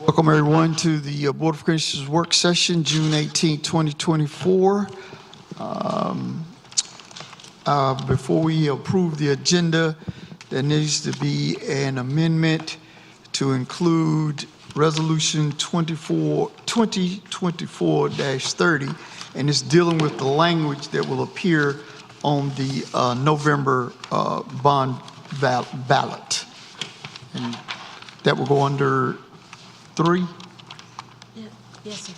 Welcome everyone to the Board of Commissioners work session, June 18, 2024. Before we approve the agenda, there needs to be an amendment to include Resolution 2024-30, and it's dealing with the language that will appear on the November bond ballot. And that will go under 3? Yes, sir.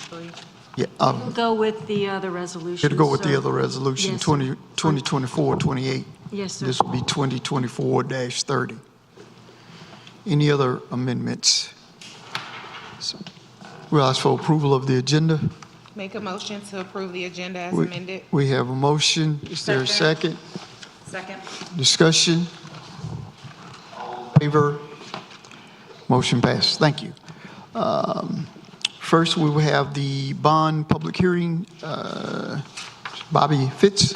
3. Yeah. It'll go with the other resolution. It'll go with the other resolution, yes, 2024-28. Yes, sir. This will be 2024-30. Any other amendments? So, we'll ask for approval of the agenda. Make a motion to approve the agenda as amended. We have a motion. Is there a second? Second. Discussion? All in favor? Motion passed. Thank you. First, we will have the bond public hearing. Bobby Fitz.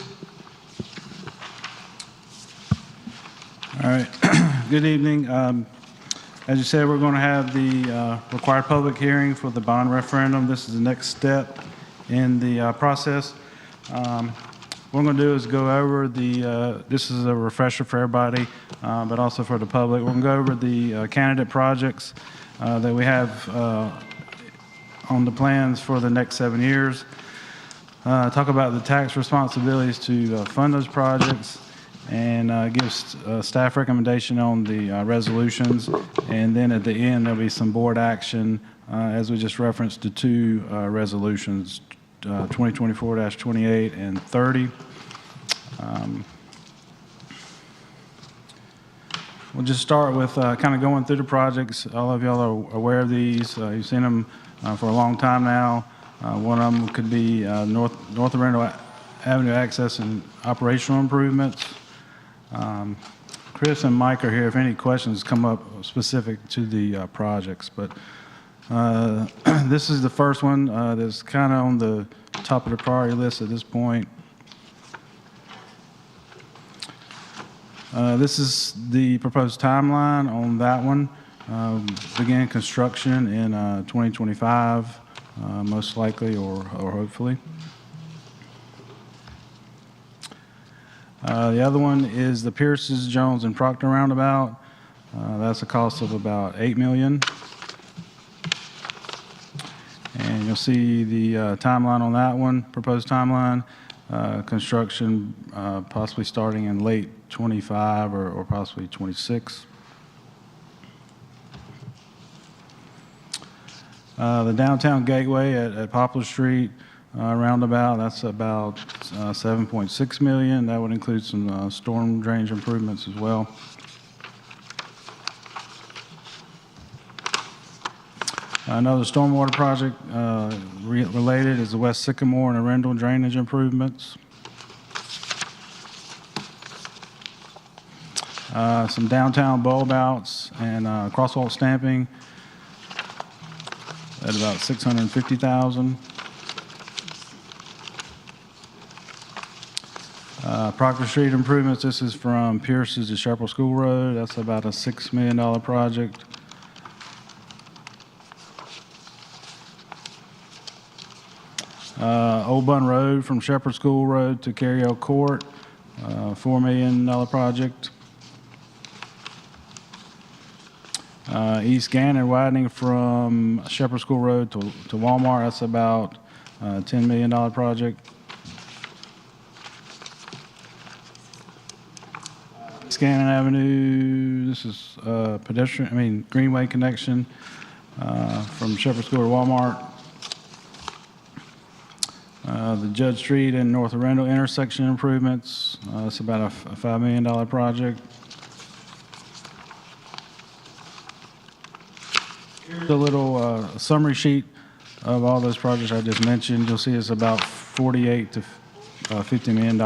All right. Good evening. As you said, we're going to have the required public hearing for the bond referendum. This is the next step in the process. What we're going to do is go over the, this is a refresher for everybody, but also for the public. We're going to go over the candidate projects that we have on the plans for the next 7 years. Talk about the tax responsibilities to fund those projects, and give staff recommendation on the resolutions. And then at the end, there'll be some board action, as we just referenced, the two resolutions, 2024-28 and 30. We'll just start with kind of going through the projects. All of y'all are aware of these. You've seen them for a long time now. One of them could be North Arundel Avenue access and operational improvements. Chris and Mike are here if any questions come up specific to the projects. But this is the first one that's kind of on the top of the priority list at this point. This is the proposed timeline on that one. Begin construction in 2025, most likely or hopefully. The other one is the Pierce's, Jones, and Proctor roundabout. That's a cost of about $8 million. And you'll see the timeline on that one, proposed timeline. Construction possibly starting in late 25 or possibly 26. The downtown gateway at Poplar Street roundabout, that's about $7.6 million. That would include some storm drainage improvements as well. Another stormwater project related is the West Sycamore and Arundel drainage improvements. Some downtown bulb outs and crosswalk stamping at about $650,000. Proctor Street improvements, this is from Pierce's to Sherrill School Road. That's about a $6 million project. Old Bun Road from Shepherd School Road to Carriel Court, $4 million project. East Gannon widening from Shepherd School Road to Walmart, that's about a $10 million project. East Gannon Avenue, this is Greenway connection from Shepherd School to Walmart. The Judd Street and North Arundel intersection improvements, that's about a $5 million project. Here's a little summary sheet of all those projects I just mentioned. You'll see it's about $48 to $50 million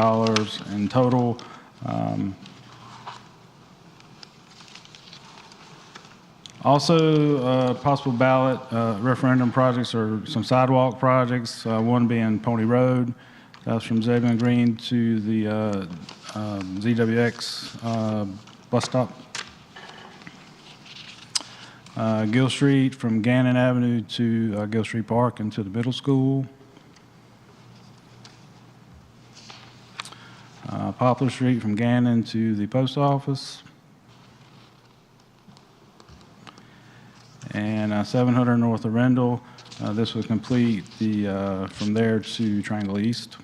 in total. Also, possible ballot referendum projects or some sidewalk projects, one being Pony Road. That's from Zebulon Green to the ZWX bus stop. Gill Street from Gannon Avenue to Gill Street Park and to the middle school. Poplar Street from Gannon to the post office. And 700 north of Rendell. This would complete the from there to Triangle East.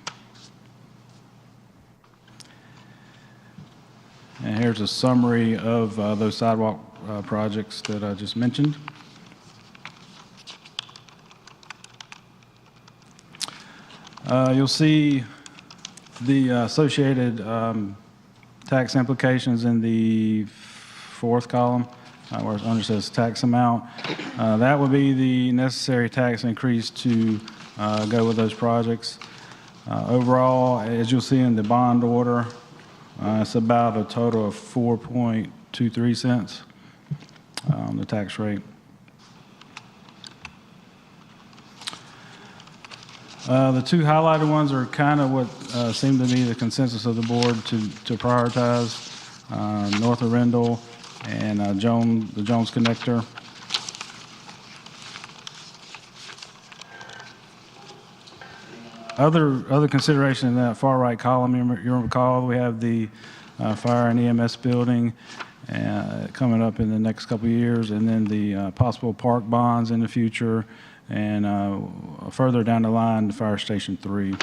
And here's a summary of those sidewalk projects that I just mentioned. You'll see the associated tax implications in the fourth column, where it under says tax amount. That would be the necessary tax increase to go with those projects. Overall, as you'll see in the bond order, it's about a total of 4.23 cents on the tax rate. The two highlighted ones are kind of what seemed to be the consensus of the board to prioritize, north of Rendell and the Jones Connector. Other consideration in that far right column, you recall, we have the fire and EMS building coming up in the next couple of years, and then the possible park bonds in the future, and further down the line, the Fire Station 3.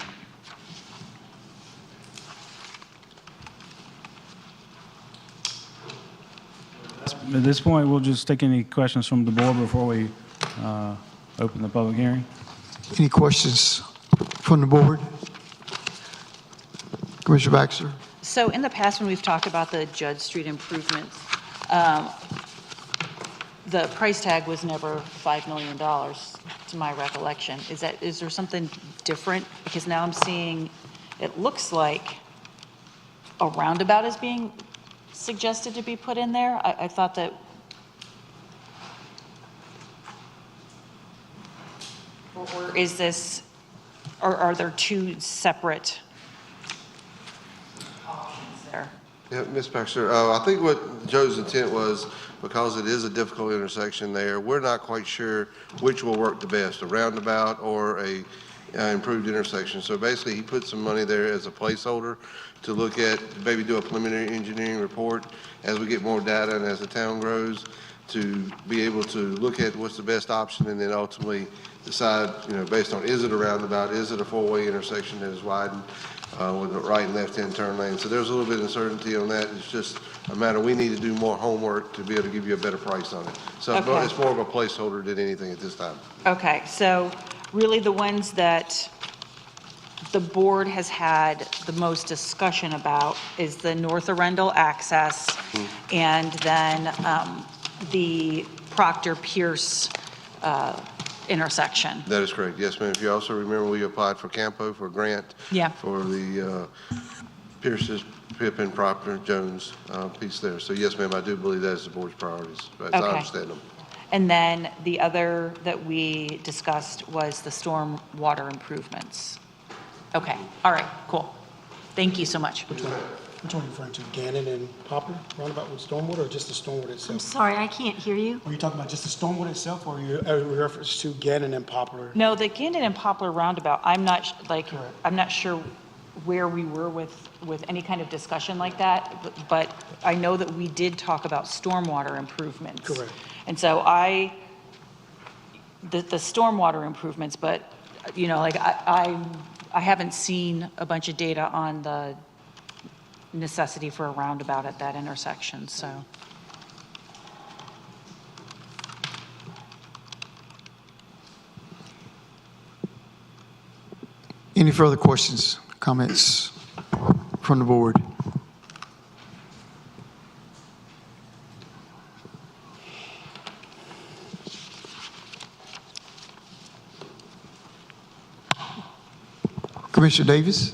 At this point, we'll just take any questions from the board before we open the public hearing. Any questions from the board? Commissioner Baxter? So in the past, when we've talked about the Judd Street improvements, the price tag was never $5 million, to my recollection. Is there something different? Because now I'm seeing, it looks like a roundabout is being suggested to be put in there. I thought that, or is this, or are there two separate options there? Yeah, Ms. Baxter, I think what Joe's intent was, because it is a difficult intersection there, we're not quite sure which will work the best, a roundabout or a improved intersection. So basically, he put some money there as a placeholder to look at, maybe do a preliminary engineering report as we get more data and as the town grows, to be able to look at what's the best option and then ultimately decide, based on, is it a roundabout, is it a four-way intersection that is widened with a right and left-hand turn lane. So there's a little bit of uncertainty on that. It's just a matter, we need to do more homework to be able to give you a better price on it. So Okay. It's more of a placeholder than anything at this time. Okay, so really the ones that the board has had the most discussion about is the North Arundel access and then the Proctor-Pierce intersection. That is correct. Yes, ma'am. If you also remember, we applied for Campo for a grant Yeah. for the Pierce's, Pippin, Proctor, Jones piece there. So yes, ma'am, I do believe that is the board's priorities, as I Okay. understand them. And then the other that we discussed was the storm water improvements. Okay, all right, cool. Thank you so much. Which one are you referring to? Gannon and Poplar roundabout with stormwater, or just the stormwater I'm itself? sorry, I can't hear you. Are you talking about just the stormwater itself, or are you in reference to Gannon and Poplar? No, the Gannon and Poplar roundabout, I'm not, Correct. I'm not sure where we were with any kind of discussion like that, but I know that we did talk about stormwater improvements. Correct. And so the stormwater improvements, but, I haven't seen a bunch of data on the necessity for a roundabout at that intersection, so. Any further questions, comments from the board? Commissioner Davis?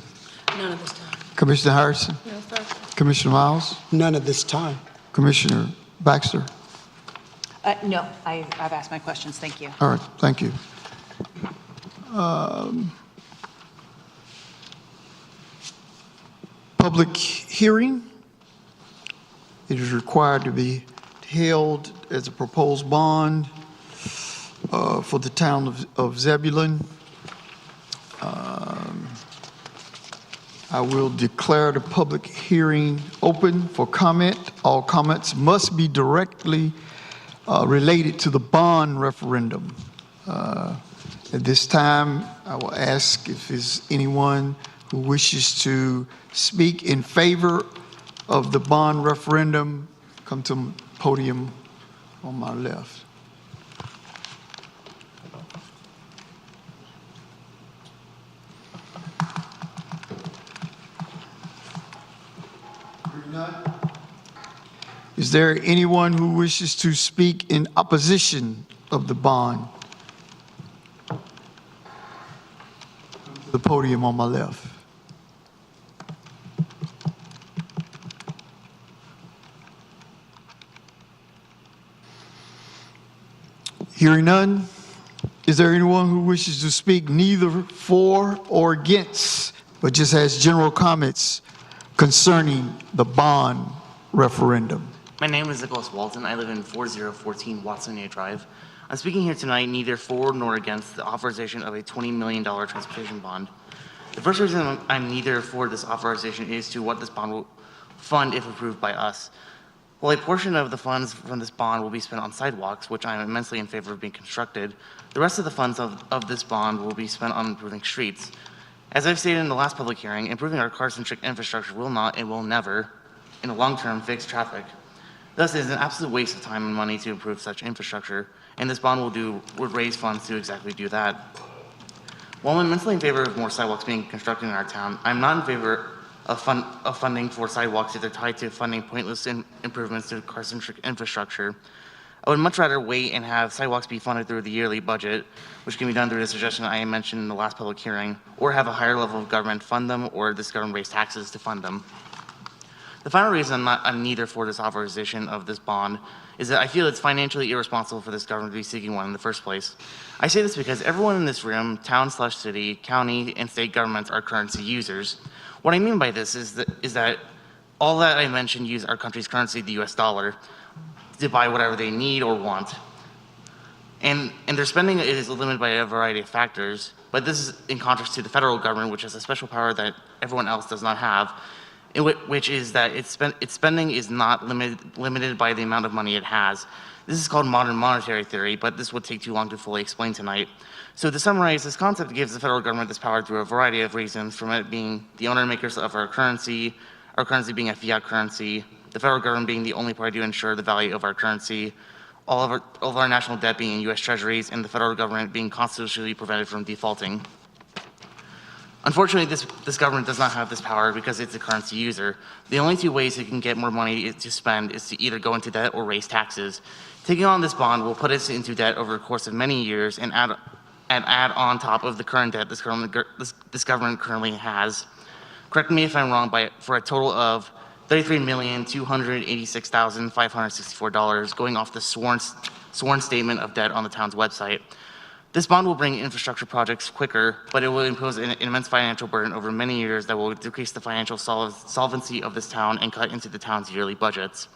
None of this time. Commissioner Harrison? No, sir. Commissioner Miles? None at this time. Commissioner Baxter? No, I've asked my questions, thank you. All right, thank you. Public hearing. It is required to be held as a proposed bond for the town of Zebulon. I will declare the public hearing open for comment. All comments must be directly related to the bond referendum. At this time, I will ask if there's anyone who wishes to speak in favor of the bond referendum, come to the podium on my left. Is there anyone who wishes to speak in opposition of the bond? The podium on my left. Hearing none, is there anyone who wishes to speak neither for or against, but just has general comments concerning the bond referendum? My name is Nicholas Walton. I live in 4014 Watsonia Drive. I'm speaking here tonight neither for nor against the authorization of a $20 million transportation bond. The first reason I'm neither for this authorization is to what this bond will fund if approved by us. While a portion of the funds from this bond will be spent on sidewalks, which I'm immensely in favor of being constructed, the rest of the funds of this bond will be spent on improving streets. As I've stated in the last public hearing, improving our car-centric infrastructure will not and will never, in the long term, fix traffic. Thus, it is an absolute waste of time and money to improve such infrastructure, and this bond would raise funds to exactly do that. While I'm immensely in favor of more sidewalks being constructed in our town, I'm not in favor of funding for sidewalks if they're tied to funding pointless improvements to car-centric infrastructure. I would much rather wait and have sidewalks be funded through the yearly budget, which can be done through the suggestion I mentioned in the last public hearing, or have a higher level of government fund them, or this government raise taxes to fund them. The final reason I'm neither for this authorization of this bond is that I feel it's financially irresponsible for this government to be seeking one in the first place. I say this because everyone in this room, town/city, county, and state governments are currency users. What I mean by this is that all that I mentioned use our country's currency, the US dollar, to buy whatever they need or want. And their spending is limited by a variety of factors, but this is in contrast to the federal government, which has a special power that everyone else does not have, which is that its spending is not limited by the amount of money it has. This is called modern monetary theory, but this would take too long to fully explain tonight. So to summarize, this concept gives the federal government this power through a variety of reasons, from it being the owner makers of our currency being a fiat currency, the federal government being the only party to ensure the value of our currency, all of our national debt being in US treasuries, and the federal government being constitutionally prevented from defaulting. Unfortunately, this government does not have this power because it's a currency user. The only two ways it can get more money to spend is to either go into debt or raise taxes. Taking on this bond will put us into debt over the course of many years and add on top of the current debt this government currently has. Correct me if I'm wrong, for a total of $33,286,564 going off the sworn statement of debt on the town's website. This bond will bring infrastructure projects quicker, but it will impose an immense financial burden over many years that will decrease the financial solvency of this town and cut into the town's yearly budgets.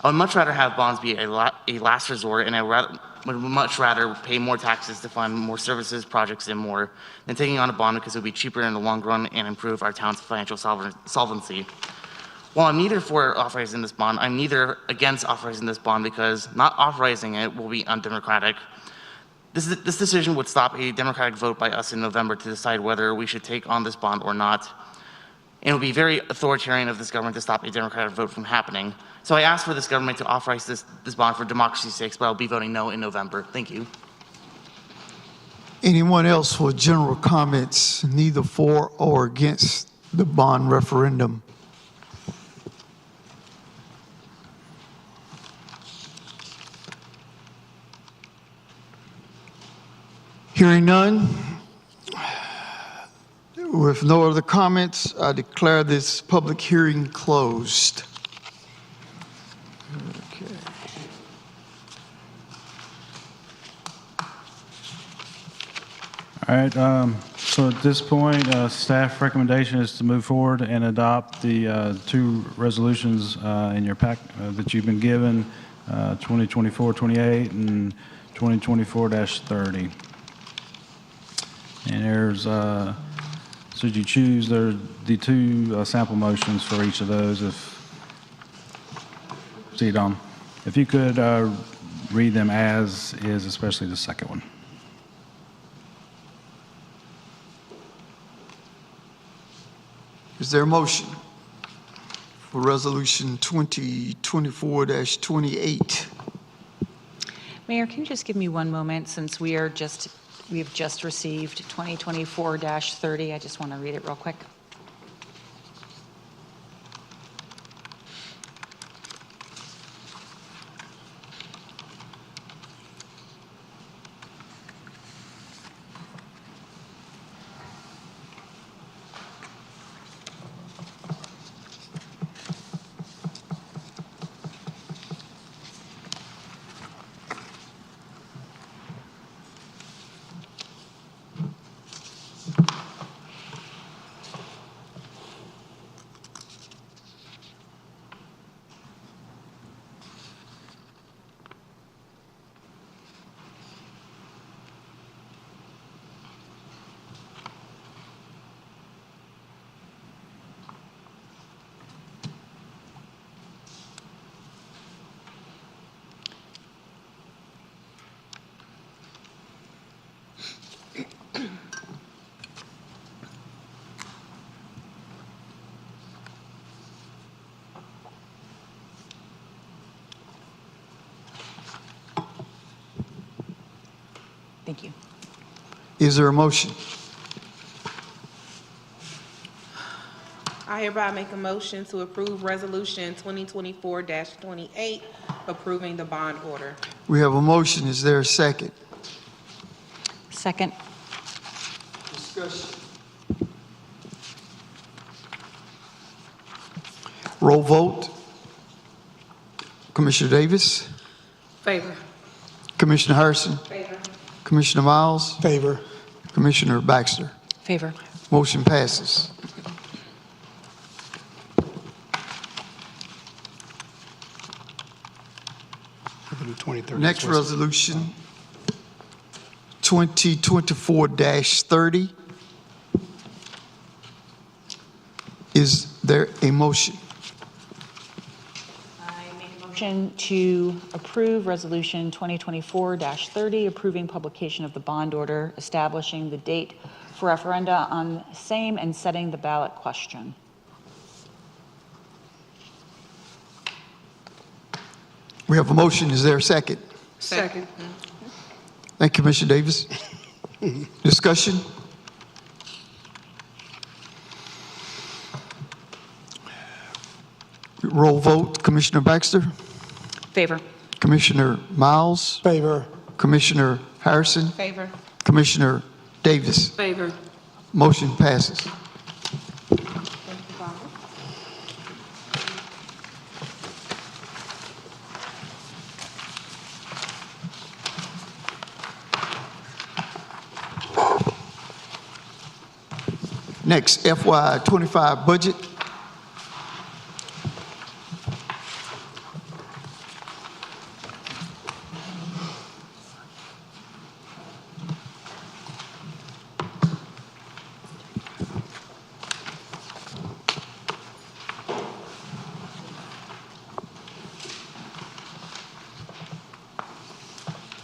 I would much rather have bonds be a last resort, and I would much rather pay more taxes to fund more services, projects, and more than taking on a bond because it would be cheaper in the long run and improve our town's financial solvency. While I'm neither for authorizing this bond, I'm neither against authorizing this bond because not authorizing it will be undemocratic. This decision would stop a democratic vote by us in November to decide whether we should take on this bond or not. And it would be very authoritarian of this government to stop a democratic vote from happening. So I ask for this government to authorize this bond for democracy's sake, but I'll be voting no in November. Thank you. Anyone else for general comments, neither for or against the bond referendum? Hearing none, with no other comments, I declare this public hearing closed. Okay. All right, so at this point, staff recommendation is to move forward and adopt the two resolutions in your pack that you've been given. 2024-28 and 2024-30. And there's, should you choose, there are the two sample motions for each of those. See, Don, if you could read them as is, especially the second one. Is there a motion for Resolution 2024-28? Mayor, can you just give me one moment since we have just received 2024-30. I just want to read it real quick. Thank you. Is there a motion? I hereby make a motion to approve Resolution 2024-28, approving the bond order. We have a motion. Is there a second? Second. Discussion. Roll vote. Commissioner Davis? Favor. Commissioner Harrison? Favor. Commissioner Miles? Favor. Commissioner Baxter? Favor. Motion passes. We're gonna do 2030. Next resolution, 2024-30. Is there a motion? I make a motion to approve Resolution 2024-30, approving publication of the bond order, establishing the date for referenda on same and setting the ballot question. We have a motion. Is there a second? Second. Thank you, Commissioner Davis. Discussion? Roll vote. Commissioner Baxter? Favor. Commissioner Miles? Favor. Commissioner Harrison? Favor. Commissioner Davis? Favor. Motion passes. Thank you, Barbara. Next, FY '25 budget.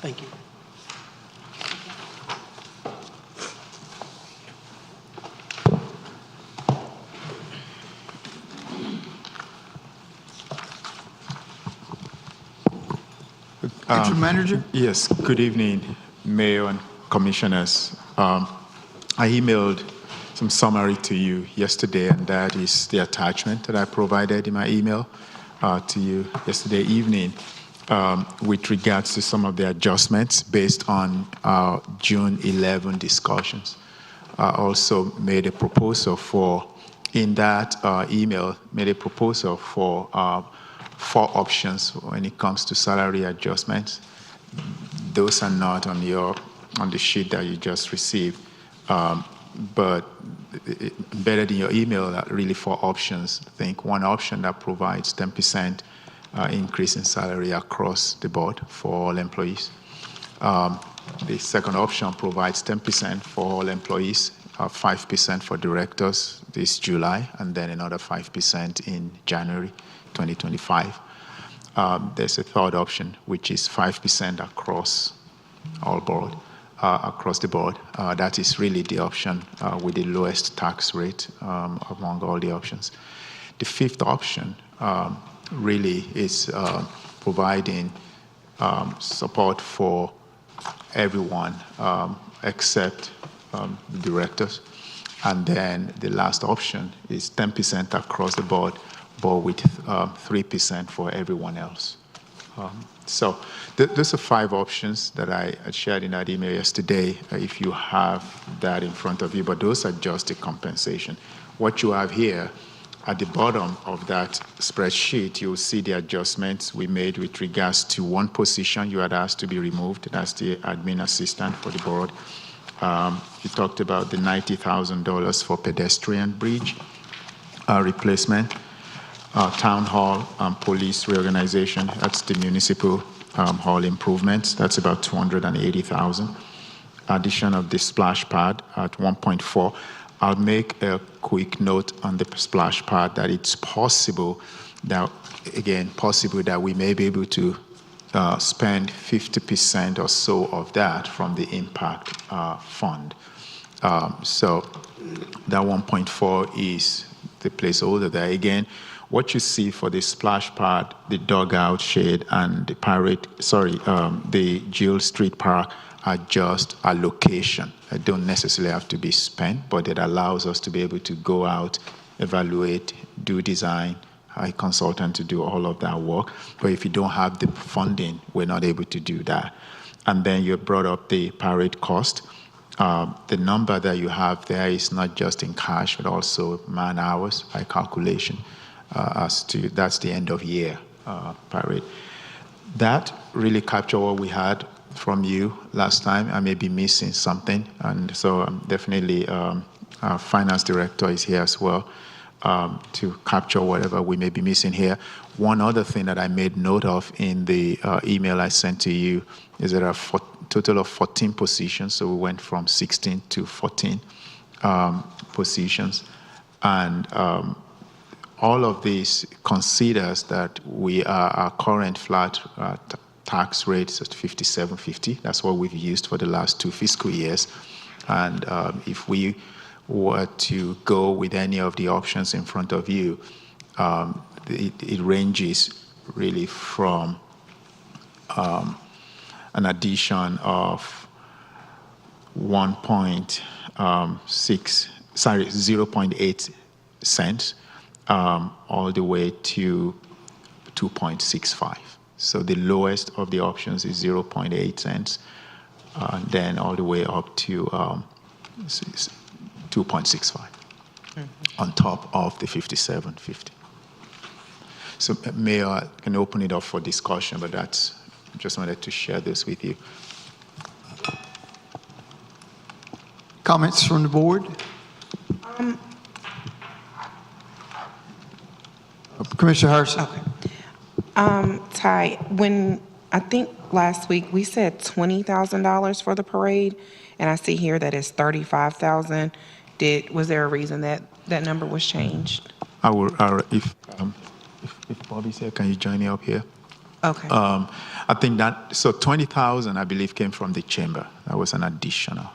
Thank you. Interim Manager? Yes, good evening, Mayor and Commissioners. I emailed some summary to you yesterday, and that is the attachment that I provided in my email to you yesterday evening with regards to some of the adjustments based on our June 11 discussions. I also made a proposal for, in that email, made a proposal for 4 options when it comes to salary adjustments. Those are not on the sheet that you just received, but embedded in your email are really 4 options. I think one option that provides 10% increase in salary across the board for all employees. The second option provides 10% for all employees, 5% for directors this July, and then another 5% in January 2025. There's a third option, which is 5% across the board. That is really the option with the lowest tax rate among all the options. The fifth option really is providing support for everyone except the directors. And then the last option is 10% across the board, but with 3% for everyone else. So those are 5 options that I shared in that email yesterday, if you have that in front of you, but those are just the compensation. What you have here at the bottom of that spreadsheet, you'll see the adjustments we made with regards to one position you had asked to be removed. That's the admin assistant for the board. You talked about the $90,000 for pedestrian bridge replacement. Town hall and police reorganization, that's the municipal hall improvements. That's about $280,000. Addition of the splash pad at 1.4. I'll make a quick note on the splash pad that it's possible that we may be able to spend 50% or so of that from the impact fund. So that 1.4 is the placeholder there. Again, what you see for the splash pad, the dugout shade, and the Jill Street Park are just allocation. It don't necessarily have to be spent, but it allows us to be able to go out, evaluate, do design, hire a consultant to do all of that work. But if you don't have the funding, we're not able to do that. And then you brought up the parade cost. The number that you have there is not just in cash, but also man hours by calculation. That's the end of year parade. That really captured what we had from you last time. I may be missing something, and so definitely our finance director is here as well to capture whatever we may be missing here. One other thing that I made note of in the email I sent to you is that a total of 14 positions, so we went from 16 to 14 positions, and all of this considers that our current flat tax rate is at 57.50. That's what we've used for the last 2 fiscal years. And if we were to go with any of the options in front of you, it ranges really from an addition of 0.8 cents all the way to 2.65. So the lowest of the options is 0.8 cents, then all the way up to 2.65 on top of the 57.50. So Mayor, I can open it up for discussion, but just wanted to share this with you. Comments from the board? Commissioner Harrison. Okay. Ty, when I think last week we said $20,000 for the parade, and I see here that it's $35,000. Was there a reason that number was changed? If Bobby's here, can you join me up here? Okay. I think that, so 20,000, I believe, came from the chamber. That was an additional.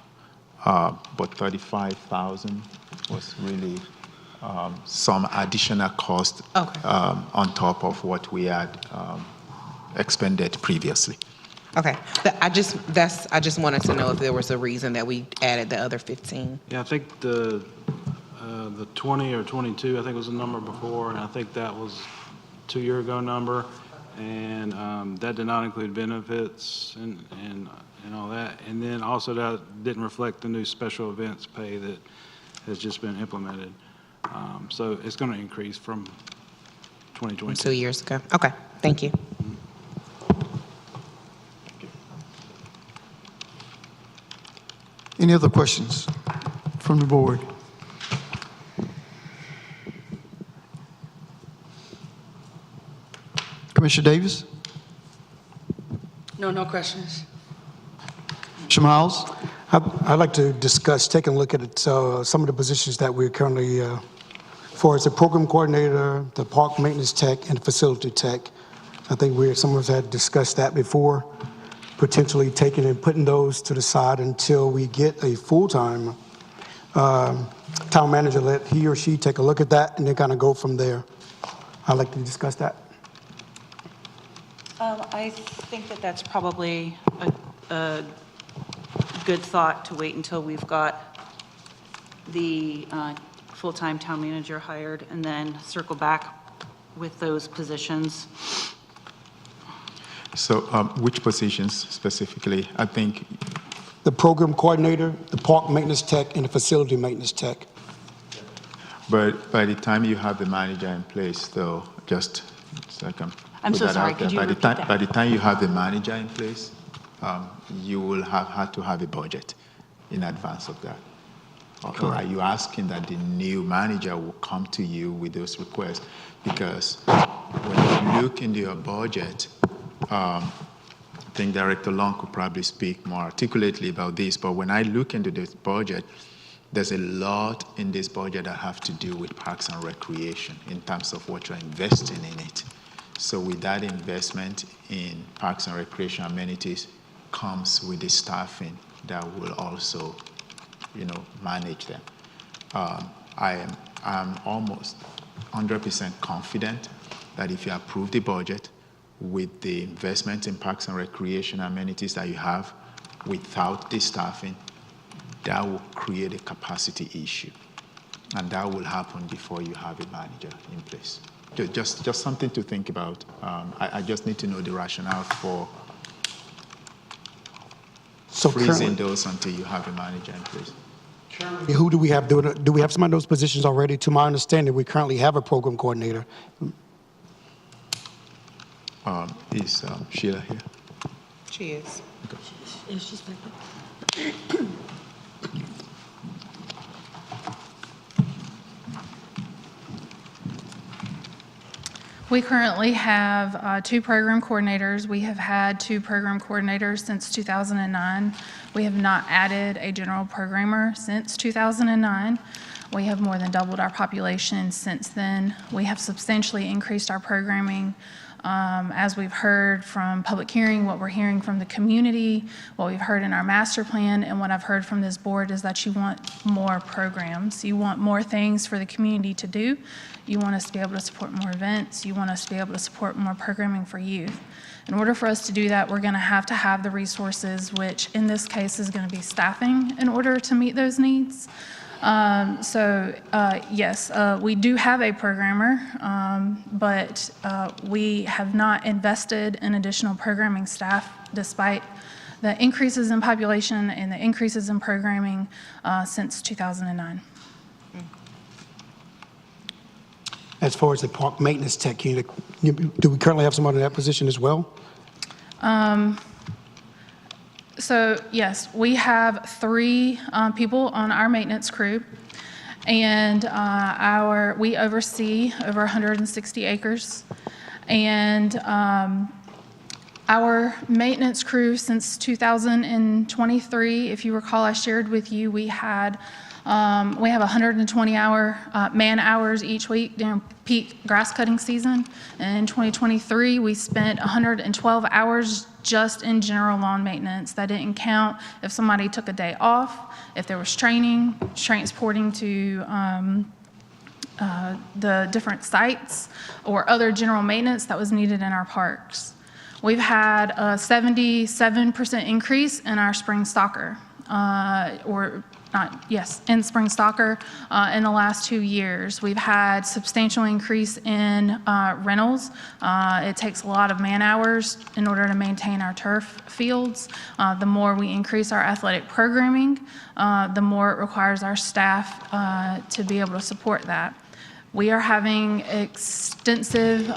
But 35,000 was really some additional cost on top of what we had expended previously. Okay. I just wanted to know if there was a reason that we added the other 15. Yeah, I think the 20 or 22, I think was the number before, and I think that was 2 year ago number, and that did not include benefits and all that, and then also that didn't reflect the new special events pay that has just been implemented. So it's going to increase from 2022. 2 years ago. Okay. Thank you. Any other questions from the board? Commissioner Davis? No questions. Commissioner Miles? I'd like to discuss, taking a look at some of the positions that we're currently, for as the program coordinator, the park maintenance tech, and facility tech. I think some of us had discussed that before, potentially taking and putting those to the side until we get a full-time town manager, let he or she take a look at that and then kind of go from there. I'd like to discuss that. I think that that's probably a good thought to wait until we've got the full-time town manager hired and then circle back with those positions. So which positions specifically? I think, The program coordinator, the park maintenance tech, and the facility maintenance tech. but by the time you have the manager in place, though, just so I can I'm put so that sorry, out there. could you By the repeat time- that? By the time you have the manager in place, you will have had to have a budget in advance of that. Or are you asking that the new manager will come to you with those requests? Because when you look into your budget, I think Director Long could probably speak more articulately about this, but when I look into this budget, there's a lot in this budget that have to do with parks and recreation in terms of what you're investing in it. So with that investment in parks and recreation amenities comes with the staffing that will also, manage them. I'm almost 100% confident that if you approve the budget with the investment in parks and recreation amenities that you have without the staffing, that will create a capacity issue. And that will happen before you have a manager in place. Just something to think about. I just need to know the rationale for freezing those until you have a manager in place. Who do we have doing it? Do we have some of those positions already? To my understanding, we currently have a program coordinator. Is Sheila here? She is. We currently have 2 program coordinators. We have had 2 program coordinators since 2009. We have not added a general programmer since 2009. We have more than doubled our population since then. We have substantially increased our programming. As we've heard from public hearing, what we're hearing from the community, what we've heard in our master plan, and what I've heard from this board is that you want more programs. You want more things for the community to do. You want us to be able to support more events. You want us to be able to support more programming for youth. In order for us to do that, we're going to have the resources, which in this case is going to be staffing, in order to meet those needs. Yes, we do have a programmer, but we have not invested in additional programming staff despite the increases in population and the increases in programming since 2009. As far as the park maintenance tech, do we currently have someone in that position as well? So yes, we have 3 people on our maintenance crew, and we oversee over 160 acres. And our maintenance crew since 2023, if you recall, I shared with you, we have 120 man hours each week during peak grass cutting season. And in 2023, we spent 112 hours just in general lawn maintenance. That didn't count if somebody took a day off, if there was training, transporting to the different sites, or other general maintenance that was needed in our parks. We've had a 77% increase in our spring stalker, in spring stalker in the last 2 years. We've had substantial increase in rentals. It takes a lot of man hours in order to maintain our turf fields. The more we increase our athletic programming, the more it requires our staff to be able to support that. We are having extensive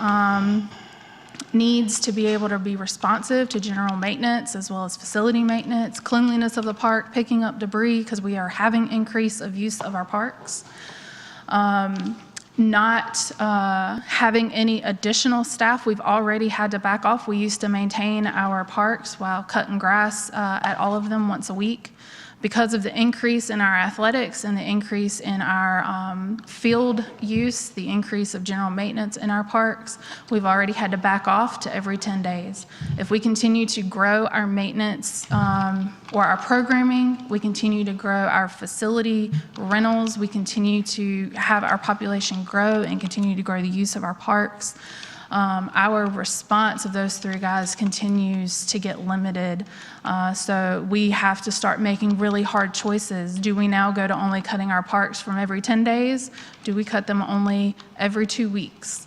needs to be able to be responsive to general maintenance as well as facility maintenance, cleanliness of the park, picking up debris because we are having increase of use of our parks. not having any additional staff. We've already had to back off. We used to maintain our parks while cutting grass at all of them once a week. Because of the increase in our athletics and the increase in our field use, the increase of general maintenance in our parks, we've already had to back off to every 10 days. If we continue to grow our maintenance or our programming, we continue to grow our facility rentals, we continue to have our population grow and continue to grow the use of our parks, our response of those three guys continues to get limited. So we have to start making really hard choices. Do we now go to only cutting our parks from every 10 days? Do we cut them only every 2 weeks?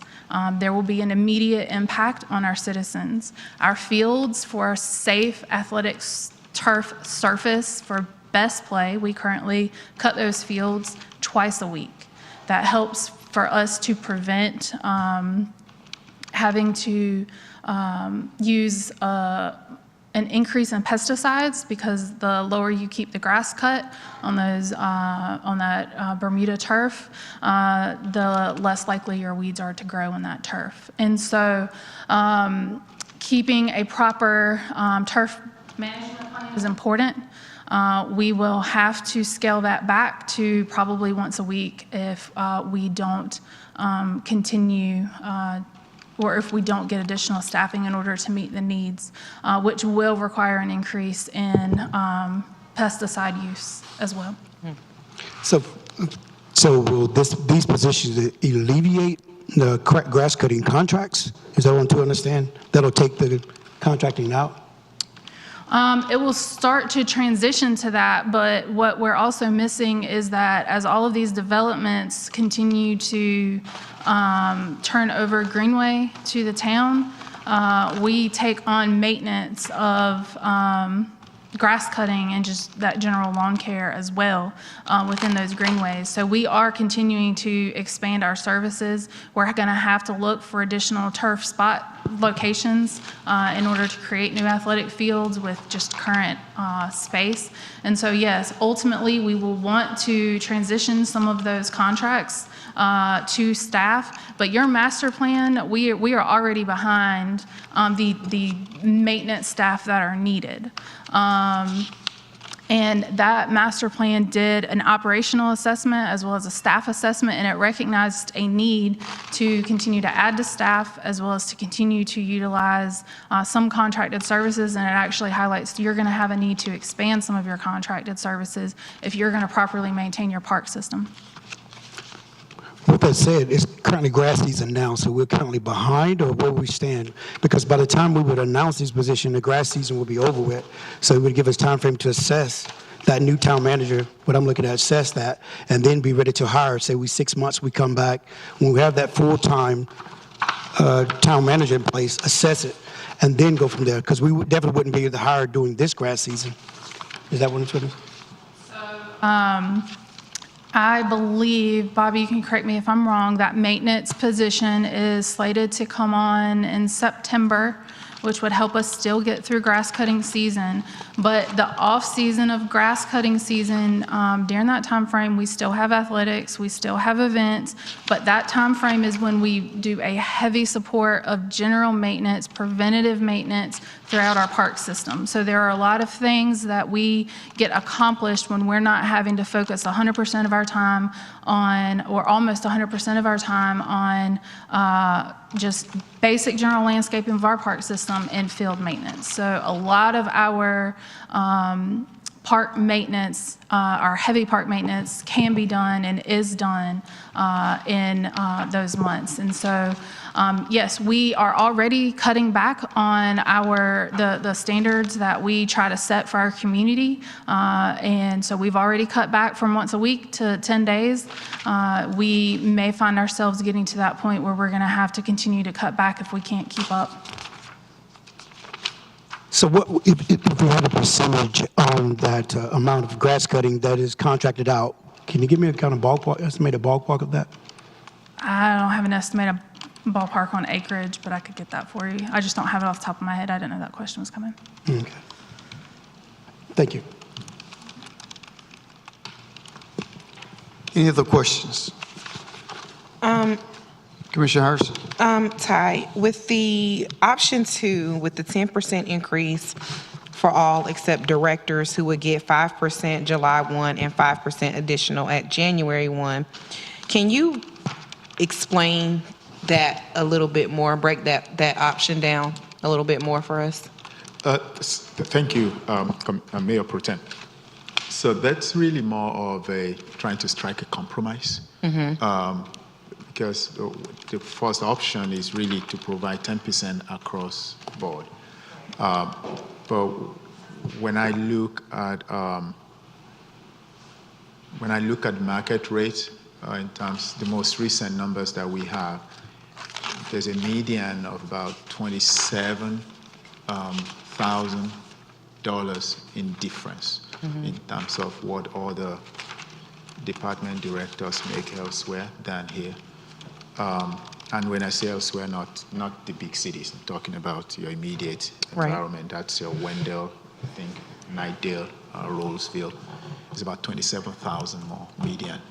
There will be an immediate impact on our citizens. Our fields for safe athletics turf surface for best play, we currently cut those fields twice a week. That helps for us to prevent having to use an increase in pesticides, because the lower you keep the grass cut on those on that Bermuda turf, the less likely your weeds are to grow in that turf. And so keeping a proper turf management plan is important. We will have to scale that back to probably once a week if we don't continue or if we don't get additional staffing in order to meet the needs, which will require an increase in pesticide use as well. So will these positions alleviate the grass cutting contracts? Is that what I'm to understand? That'll take the contracting out? It will start to transition to that, but what we're also missing is that as all of these developments continue to turn over greenway to the town, we take on maintenance of grass cutting and just that general lawn care as well within those greenways. So we are continuing to expand our services. We're going to have to look for additional turf spot locations in order to create new athletic fields with just current space. And so yes, ultimately we will want to transition some of those contracts to staff, but your master plan, we are already behind the maintenance staff that are needed. And that master plan did an operational assessment as well as a staff assessment, and it recognized a need to continue to add to staff as well as to continue to utilize some contracted services, and it actually highlights you're going to have a need to expand some of your contracted services if you're going to properly maintain your park system. With that said, it's currently grass season now, so we're currently behind, or where we stand? Because by the time we would announce these positions, the grass season will be over with. So it would give us time frame to assess that new town manager, what I'm looking at, assess that, and then be ready to hire. Say 6 months, we come back. When we have that full-time town manager in place, assess it, and then go from there. Because we definitely wouldn't be able to hire during this grass season. Is that what it's going to be? I believe, Bobby, you can correct me if I'm wrong, that maintenance position is slated to come on in September, which would help us still get through grass cutting season. But the off season of grass cutting season, during that time frame, we still have athletics, we still have events, but that time frame is when we do a heavy support of general maintenance, preventative maintenance throughout our park system. So there are a lot of things that we get accomplished when we're not having to focus 100% of our time on, or almost 100% of our time on just basic general landscaping of our park system and field maintenance. So a lot of our park maintenance, our heavy park maintenance can be done and is done in those months. And so, yes, we are already cutting back on the standards that we try to set for our community. And so we've already cut back from once a week to 10 days. We may find ourselves getting to that point where we're going to have to continue to cut back if we can't keep up. So what, if we had a percentage on that amount of grass cutting that is contracted out, can you give me a kind of ballpark, estimated ballpark of that? I don't have an estimated ballpark on acreage, but I could get that for you. I just don't have it off the top of my head. I didn't know that question was coming. Okay. Thank you. Any other questions? Commissioner Harrison? Ty, with the option 2, with the 10% increase for all except directors who would get 5% July 1 and 5% additional at January 1, can you explain that a little bit more, break that option down a little bit more for us? Thank you, Mayor Pro Tem. So that's really more of a trying to strike a compromise. Because the first option is really to provide 10% across board. But when I look at market rates in terms the most recent numbers that we have, there's a median of about $27,000 in difference in terms of what other department directors make elsewhere than here. And when I say elsewhere, not the big cities. I'm talking about your immediate environment. That's your Wendell, I think, Knightdale, Rollsville. It's about 27,000 more median.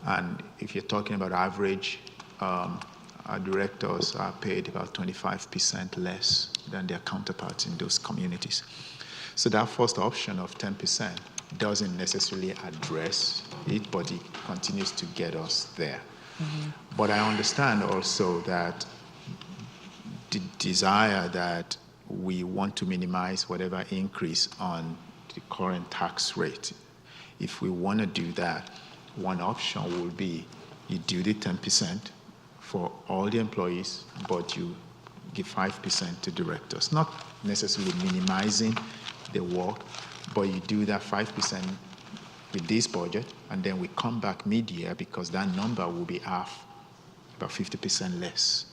And if you're talking about average, our directors are paid about 25% less than their counterparts in those communities. So that first option of 10% doesn't necessarily address it, but it continues to get us there. But I understand also that the desire that we want to minimize whatever increase on the current tax rate. If we want to do that, one option will be you do the 10% for all the employees, but you give 5% to directors. Not necessarily minimizing the work, but you do that 5% with this budget, and then we come back mid-year because that number will be half, about 50% less,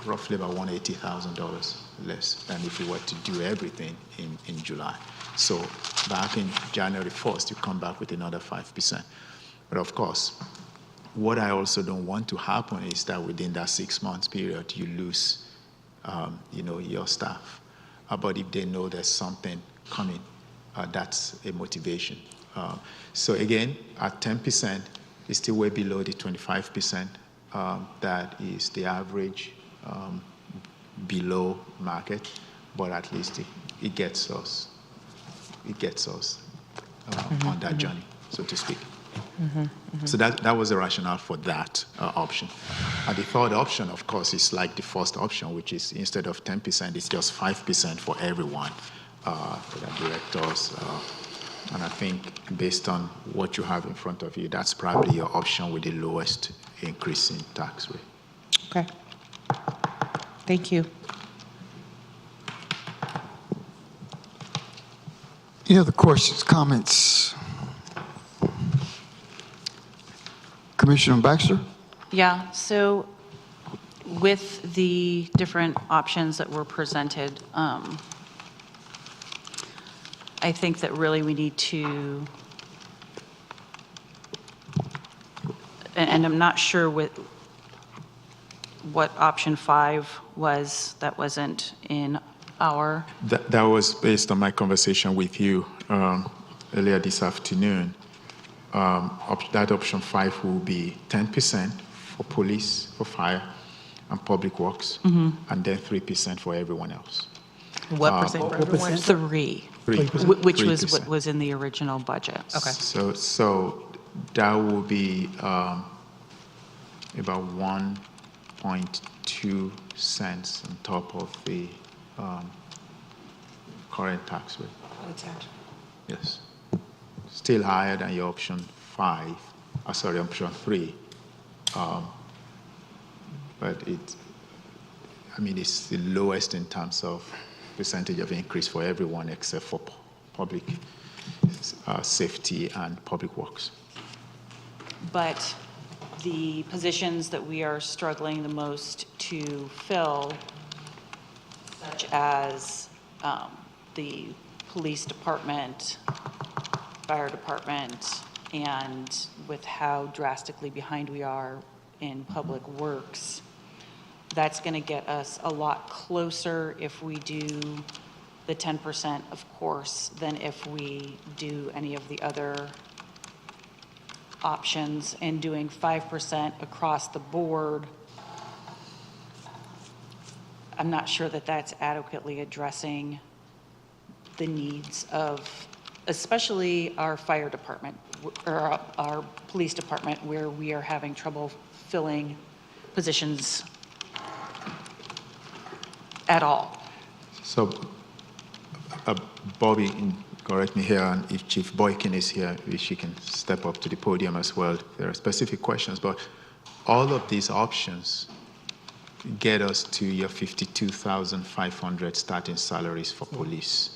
roughly about $180,000 less than if we were to do everything in July. So back in January 1st, you come back with another 5%. But of course, what I also don't want to happen is that within that 6 months period, you lose, your staff. But if they know there's something coming, that's a motivation. So again, at 10%, it's still way below the 25%. That is the average below market, but at least it gets us. It gets us on that journey, so to speak. So that was the rationale for that option. And the third option, of course, is like the first option, which is instead of 10%, it's just 5% for everyone, for the directors. And I think based on what you have in front of you, that's probably your option with the lowest increase in tax rate. Okay. Thank you. Any other questions, comments? Commissioner Baxter? Yeah, so with the different options that were presented, I think that really we need to, and I'm not sure what option 5 was that wasn't in our. That was based on my conversation with you earlier this afternoon. That option 5 will be 10% for police, for fire, and public works, and then 3% for everyone else. What percent for everyone? 3. 3%. Which was 3%. what was in the original budget. Okay. So that will be about 1.2 cents on top of the current tax rate. Yes. Still higher than your option 5, option 3. But it's the lowest in terms of percentage of increase for everyone except for public safety and public works. But the positions that we are struggling the most to fill, such as the police department, fire department, and with how drastically behind we are in public works, that's going to get us a lot closer if we do the 10%, of course, than if we do any of the other options and doing 5% across the board, I'm not sure that that's adequately addressing the needs of, especially our fire department, or our police department, where we are having trouble filling positions at all. So, Bobby, correct me here, and if Chief Boykin is here, she can step up to the podium as well. There are specific questions, but all of these options get us to your 52,500 starting salaries for police.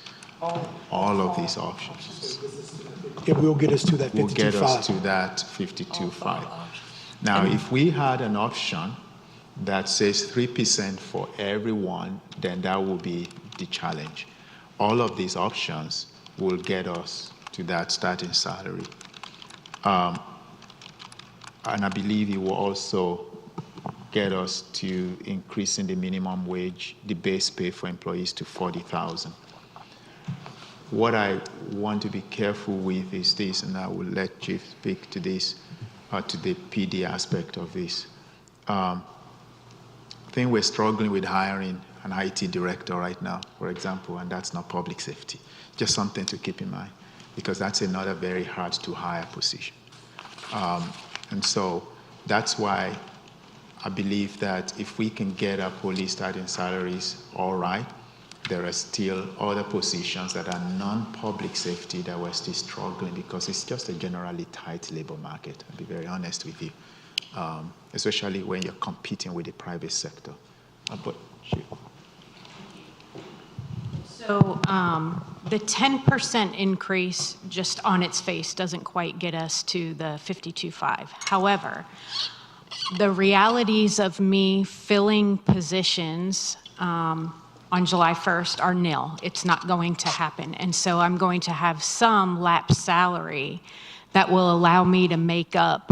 All of these options It will get us to that will get us to 52.5. that 52.5. Now, if we had an option that says 3% for everyone, then that will be the challenge. All of these options will get us to that starting salary. And I believe it will also get us to increasing the minimum wage, the base pay for employees to 40,000. What I want to be careful with is this, and I will let Chief speak to this, to the PD aspect of this. I think we're struggling with hiring an IT director right now, for example, and that's not public safety. Just something to keep in mind, because that's another very hard to hire position. And so that's why I believe that if we can get our police starting salaries all right, there are still other positions that are non-public safety that we're still struggling, because it's just a generally tight labor market, I'll be very honest with you, especially when you're competing with the private sector. But Chief. So the 10% increase just on its face doesn't quite get us to the 52.5. However, the realities of me filling positions on July 1st are nil. It's not going to happen. And so I'm going to have some lapsed salary that will allow me to make up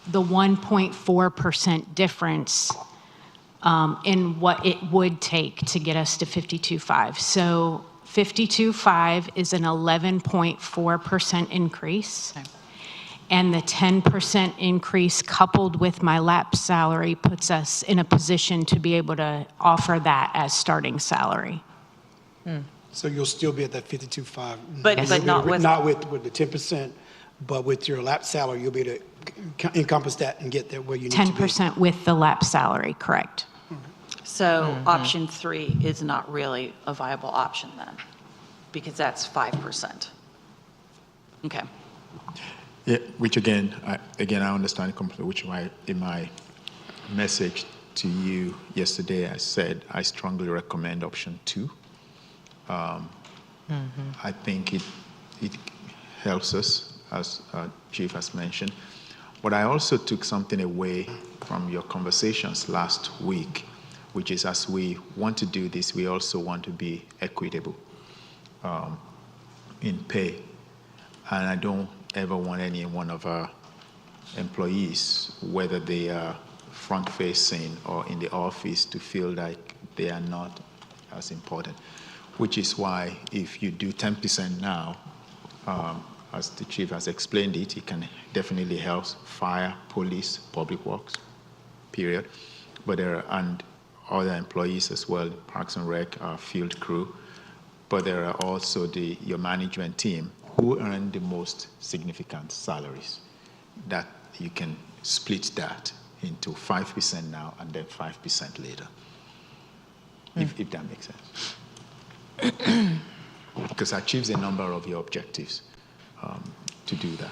the 1.4% difference in what it would take to get us to 52.5. So 52.5 is an 11.4% increase. Okay. And the 10% increase coupled with my lapsed salary puts us in a position to be able to offer that as starting salary. So you'll still be at that 52.5. But not with- Not with the 10%, but with your lap salary, you'll be able to encompass that and get there where you need to be. 10% with the lapsed salary, correct. So option 3 is not really a viable option then, because that's 5%. Okay. Yeah, which again, I understand completely, which why in my message to you yesterday, I said I strongly recommend option 2. I think it helps us, as Chief has mentioned. But I also took something away from your conversations last week, which is, as we want to do this, we also want to be equitable in pay. And I don't ever want any one of our employees, whether they are front-facing or in the office, to feel like they are not as important, which is why if you do 10% now, as the Chief has explained it can definitely help fire, police, public works, period. But there are and other employees as well, Parks and Rec, our field crew. But there are also your management team who earn the most significant salaries, that you can split that into 5% now and then 5% later, if that makes sense. Because it achieves a number of your objectives to do that.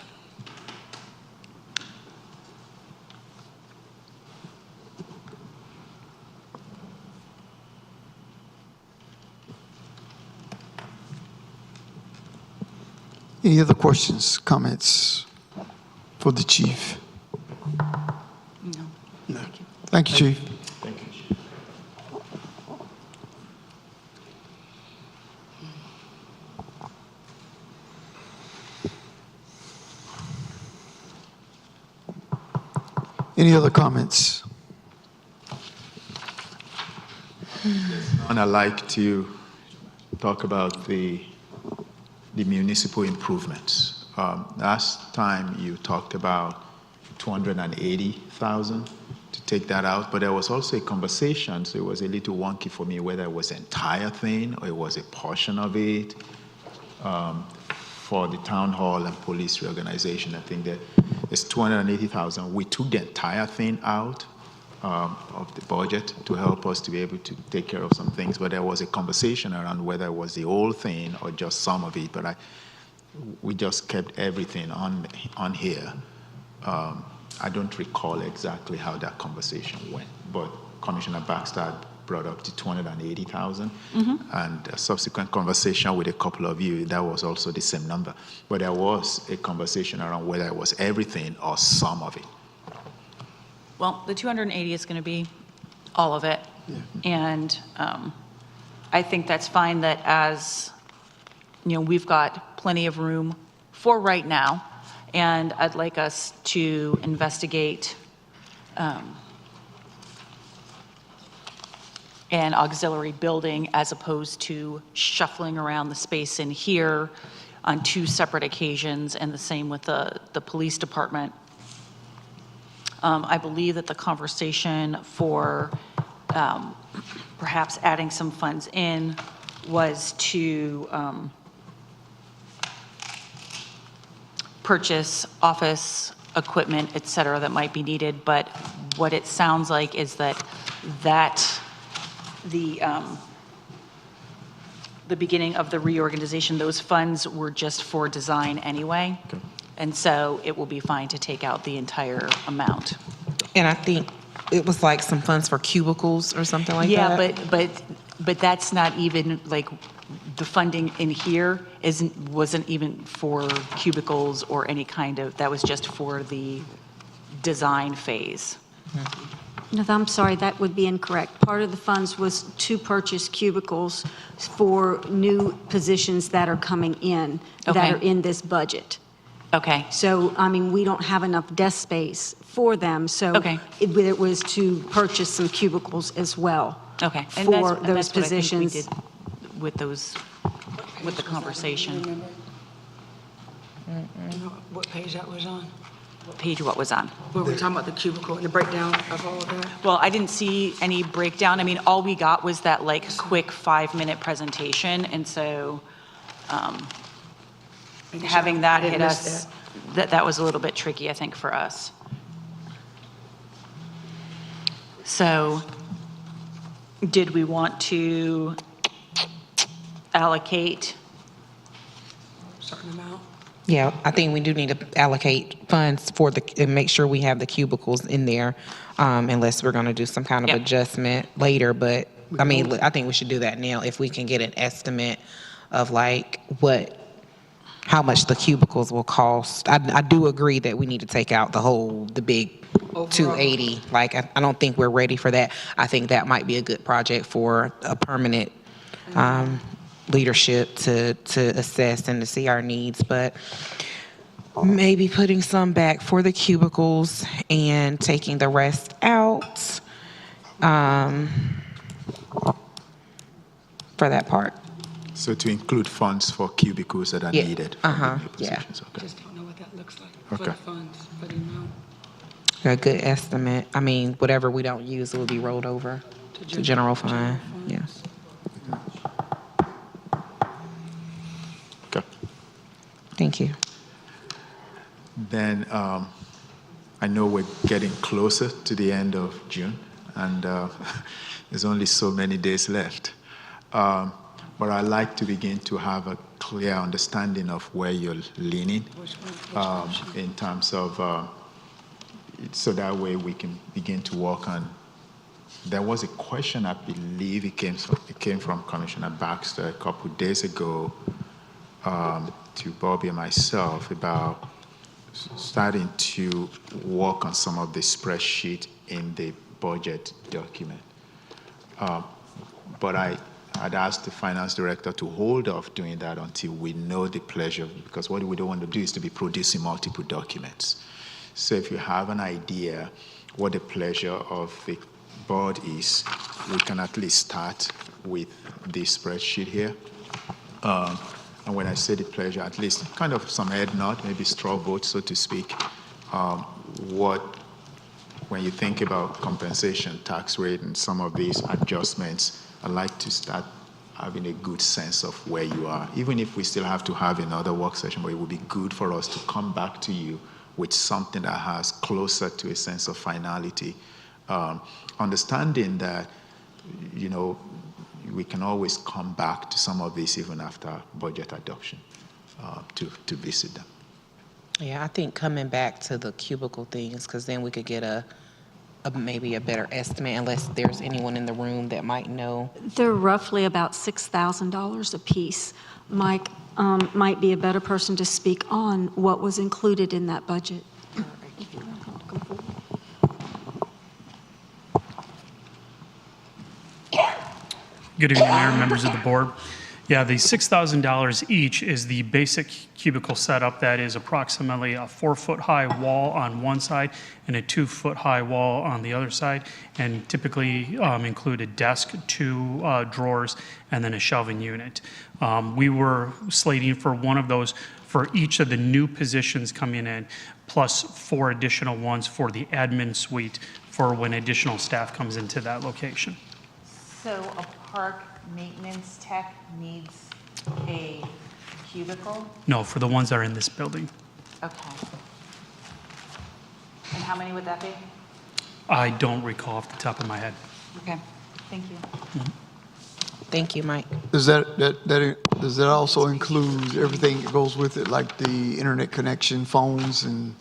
Any other questions, comments for the Chief? No. Thank you, Chief. Thank you, Chief. Any other comments? And I'd like to talk about the municipal improvements. Last time you talked about 280,000 to take that out. But there was also a conversation, so it was a little wonky for me whether it was the entire thing or it was a portion of it. For the town hall and police reorganization, I think that it's 280,000. We took the entire thing out of the budget to help us to be able to take care of some things, but there was a conversation around whether it was the whole thing or just some of it, but we just kept everything on here. I don't recall exactly how that conversation went, but Commissioner Baxter brought up to 280,000, and a subsequent conversation with a couple of you, that was also the same number. But there was a conversation around whether it was everything or some of it. Well, the 280 is going to be all of it. And I think that's fine that as, we've got plenty of room for right now. And I'd like us to investigate an auxiliary building as opposed to shuffling around the space in here on 2 separate occasions, and the same with the police department. I believe that the conversation for perhaps adding some funds in was to purchase office equipment, et cetera, that might be needed. But what it sounds like is that the beginning of the reorganization, those funds were just for design anyway. Okay. And so it will be fine to take out the entire amount. And I think it was like some funds for cubicles or something like that. Yeah, but that's not even, like, the funding in here wasn't even for cubicles or any kind of, that was just for the design phase. No, I'm sorry, that would be incorrect. Part of the funds was to purchase cubicles for new positions that are coming in, that Okay. are in this budget. Okay. So, we don't have enough desk space for them, so Okay. it was to purchase some cubicles as well. Okay. And For that's those what I think positions. we did with the conversation. What page that was on? What page what was on? Were we talking about the cubicle and the breakdown of all of that? Well, I didn't see any breakdown. I mean, all we got was that, like, quick 5-minute presentation, and so having that I didn't hit miss us, that was a little bit tricky, I think, for us. So did we want to allocate? Certain amount? Yeah, I think we do need to allocate funds for and make sure we have the cubicles in there, unless we're gonna do some kind of Yep. adjustment later, but, I think we should do that now, if we can get an estimate of like how much the cubicles will cost. I do agree that we need to take out the big 280. Like, I don't think we're ready for that. I think that might be a good project for a permanent, leadership to assess and to see our needs, but maybe putting some back for the cubicles and taking the rest out for that part. So to include funds for cubicles that are Yeah. needed. for the new Yeah. positions, I okay. just don't know what that looks like for Okay. the funds, for the amount. A good estimate. Whatever we don't use, it will be rolled over to general fund. Yes. Okay. Thank you. Then I know we're getting closer to the end of June, and there's only so many days left. But I'd like to begin to have a clear understanding of where you're leaning in terms of, so that way we can begin to work on. There was a question, I believe it came from Commissioner Baxter a couple of days ago to Bobby and myself about starting to work on some of the spreadsheet in the budget document. But I'd asked the finance director to hold off doing that until we know the pleasure, because what we don't want to do is to be producing multiple documents. So if you have an idea what the pleasure of the board is, we can at least start with this spreadsheet here. And when I say the pleasure, at least kind of some head nod, maybe straw vote, so to speak, when you think about compensation, tax rate, and some of these adjustments, I'd like to start having a good sense of where you are. Even if we still have to have another work session, but it would be good for us to come back to you with something that has closer to a sense of finality. Understanding that, we can always come back to some of this even after budget adoption to visit them. Yeah, I think coming back to the cubicle things, because then we could get maybe a better estimate, unless there's anyone in the room that might know. They're roughly about $6,000 a piece. Mike might be a better person to speak on what was included in that budget. Good evening, Mayor, members of the board. Yeah, the $6,000 each is the basic cubicle setup that is approximately a 4-foot-high wall on one side and a 2-foot-high wall on the other side, and typically include a desk, 2 drawers, and then a shelving unit. We were slating for one of those for each of the new positions coming in, plus 4 additional ones for the admin suite for when additional staff comes into that location. So a park maintenance tech needs a cubicle? No, for the ones that are in this building. Okay. And how many would that be? I don't recall off the top of my head. Okay, thank you. Thank you, Mike. Does that also include everything that goes with it, like the internet connection, phones, and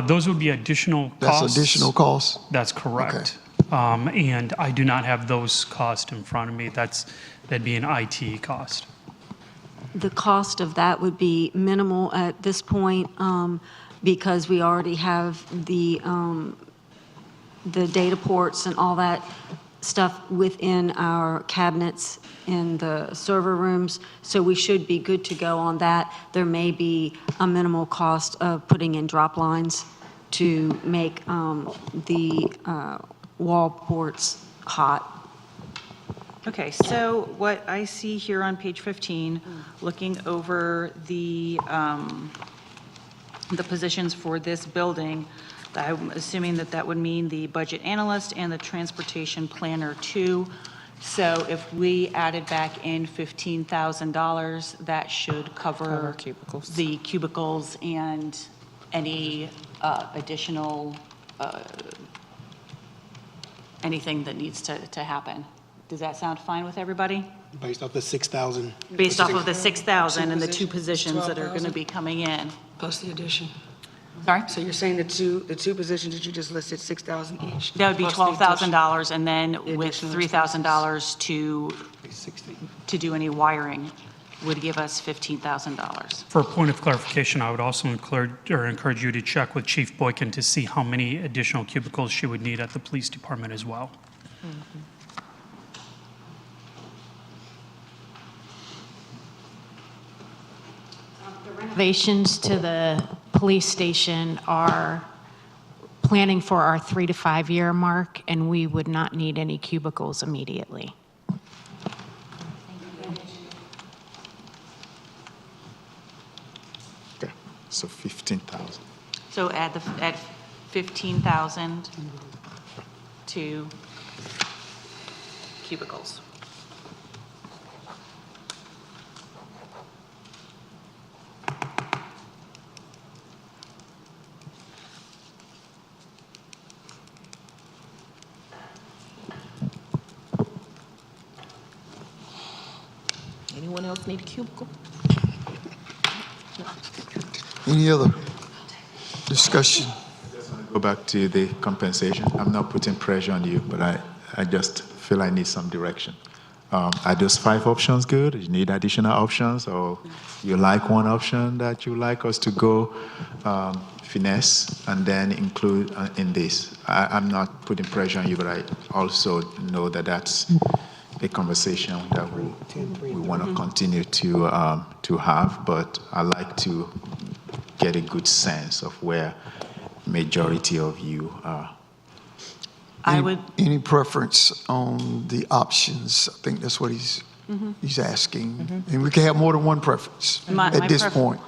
Those would be additional costs. that's additional costs? That's correct. And I do not have those costs in front of me. That'd be an IT cost. The cost of that would be minimal at this point because we already have the data ports and all that stuff within our cabinets in the server rooms, so we should be good to go on that. There may be a minimal cost of putting in drop lines to make the wall ports hot. Okay, so what I see here on page 15, looking over the positions for this building, I'm assuming that would mean the budget analyst and the transportation planner too. So if we added back in $15,000, that should cover cubicles. the cubicles and any additional anything that needs to happen. Does that sound fine with everybody? Based off the 6,000. Based off of the 6,000 and the 2 positions, positions that are going to be coming in? Plus the addition. Sorry? So you're saying the two positions that you just listed, 6,000 each? That would be plus the addition. $12,000, and then with additional $3,000 to do any wiring would give us $15,000. For a point of clarification, I would also encourage you to check with Chief Boykin to see how many additional cubicles she would need at the police department as well. Renovations to the police station are planning for our 3 to 5 year mark, and we would not need any cubicles immediately. Okay, so 15,000. So add 15,000 to cubicles. Anyone else need a cubicle? Any other discussion? Go back to the compensation. I'm not putting pressure on you, but I just feel I need some direction. Are those 5 options good? You need additional options, or you like one option that you like us to go finesse and then include in this? I'm not putting pressure on you, but I also know that that's a conversation that we want to continue to have, but I like to get a good sense of where majority of you are. Any preference on the options? I think that's what he's asking. And we can have more than one preference at this point.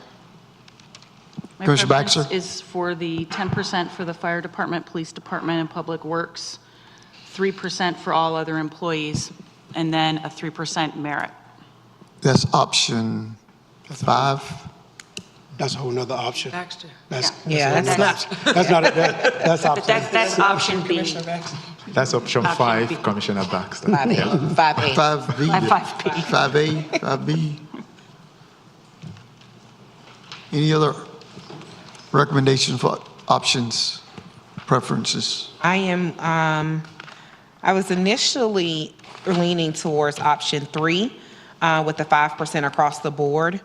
My Commissioner preference Baxter? is for the 10% for the fire department, police department, and public works, 3% for all other employees, and then a 3% merit. That's option 5. That's a whole nother option. Baxter. That's Yeah, that's that's not, that's not, that's But option. that's option B. That's option Option 5, B. Commissioner Baxter. 5A, Yeah. 5A. 5B. 5B. 5A, 5B. Any other recommendation for options, preferences? I was initially leaning towards option 3 with the 5% across the board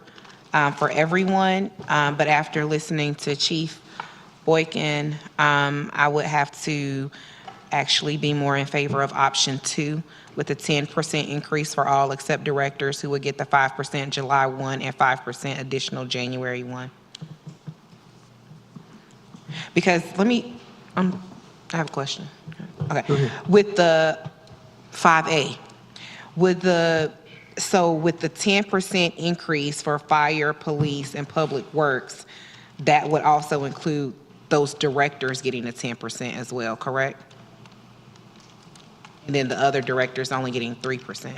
for everyone. But after listening to Chief Boykin, I would have to actually be more in favor of option 2 with a 10% increase for all except directors who would get the 5% July 1 and 5% additional January 1. Because I have a question. Okay. With the 5A, with the 10% increase for fire, police, and public works, that would also include those directors getting the 10% as well, correct? And then the other directors only getting 3%.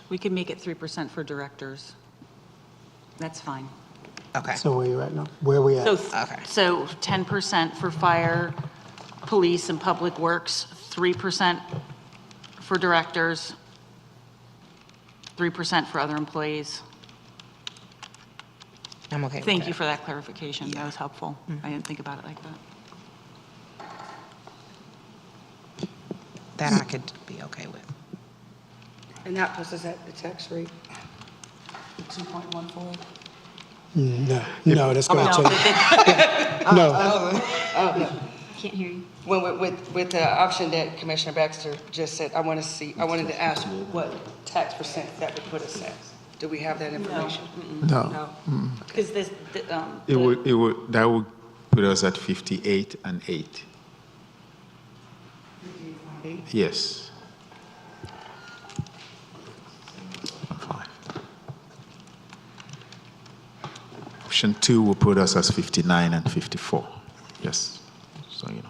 We could make it 3% for directors. That's fine. Okay. So where you at now? Where we at? So 10% for fire, police, and public works, 3% for directors, 3% for other employees. I'm okay with Thank that. you for that clarification. That was helpful. I didn't think about it like that. That I could be okay with. And that puts us at the tax rate, 2.14. No, that's going to No, change. No, Can't hear you. With the option that Commissioner Baxter just said, I wanted to ask what tax percent that would put us at. Do we have that information? No. Because this, That would put us at 58 and 8. Yes. Option 2 will put us as 59 and 54. Yes. So, you know.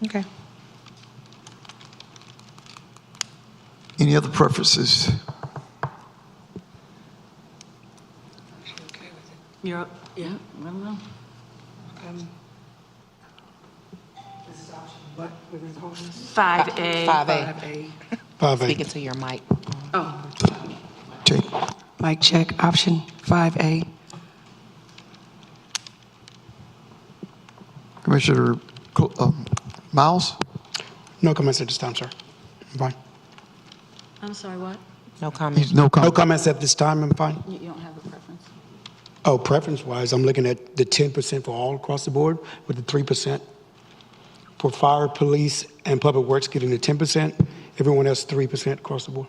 Okay. Any other preferences? you're, yeah, I don't know. What, we're going to hold this? 5A. 5A. 5A. Speaking to your mic. Oh, Check. mic check, option 5A. Commissioner Miles? no comments at this time, sir. I'm fine. I'm sorry, what? No comment. No No comment. comments at this time, I'm fine. You don't have a preference? Oh, preference-wise, I'm looking at the 10% for all across the board with the 3% for fire, police, and public works getting the 10%. Everyone else 3% across the board.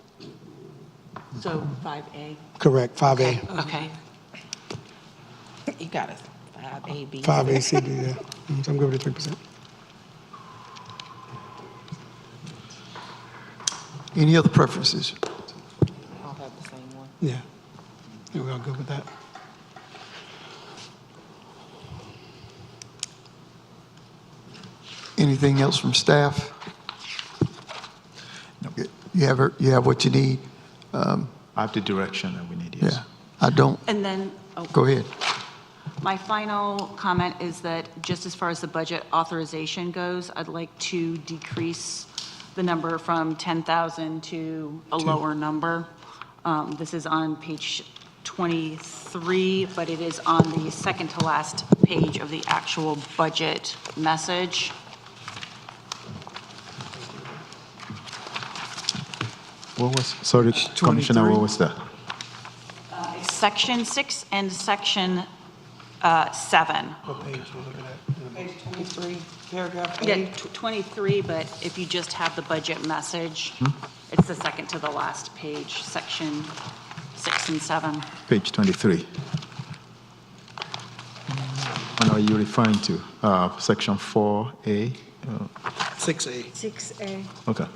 So 5A. Correct, 5A. Okay. You got us. 5A, B. 5A, C, D, yeah. So I'm good with the 3%. Any other preferences? I'll have the same one. Yeah. Yeah, we're all good with that. Anything else from staff? You have what you need? I have the direction that we need, yes. Yeah. I don't. And then, Go ahead. my final comment is that just as far as the budget authorization goes, I'd like to decrease the number from 10,000 to a lower number. This is on page 23, but it is on the second to last page of the actual budget message. What was, sorry, Commissioner, what was that? Section 6 and section 7. What page we're looking at? Page 23, paragraph Yeah, A. 23, but if you just have the budget message, it's the second to the last page, section 6 and 7. Page 23. What are you referring to? Section 4A? 6A. 6A. Okay.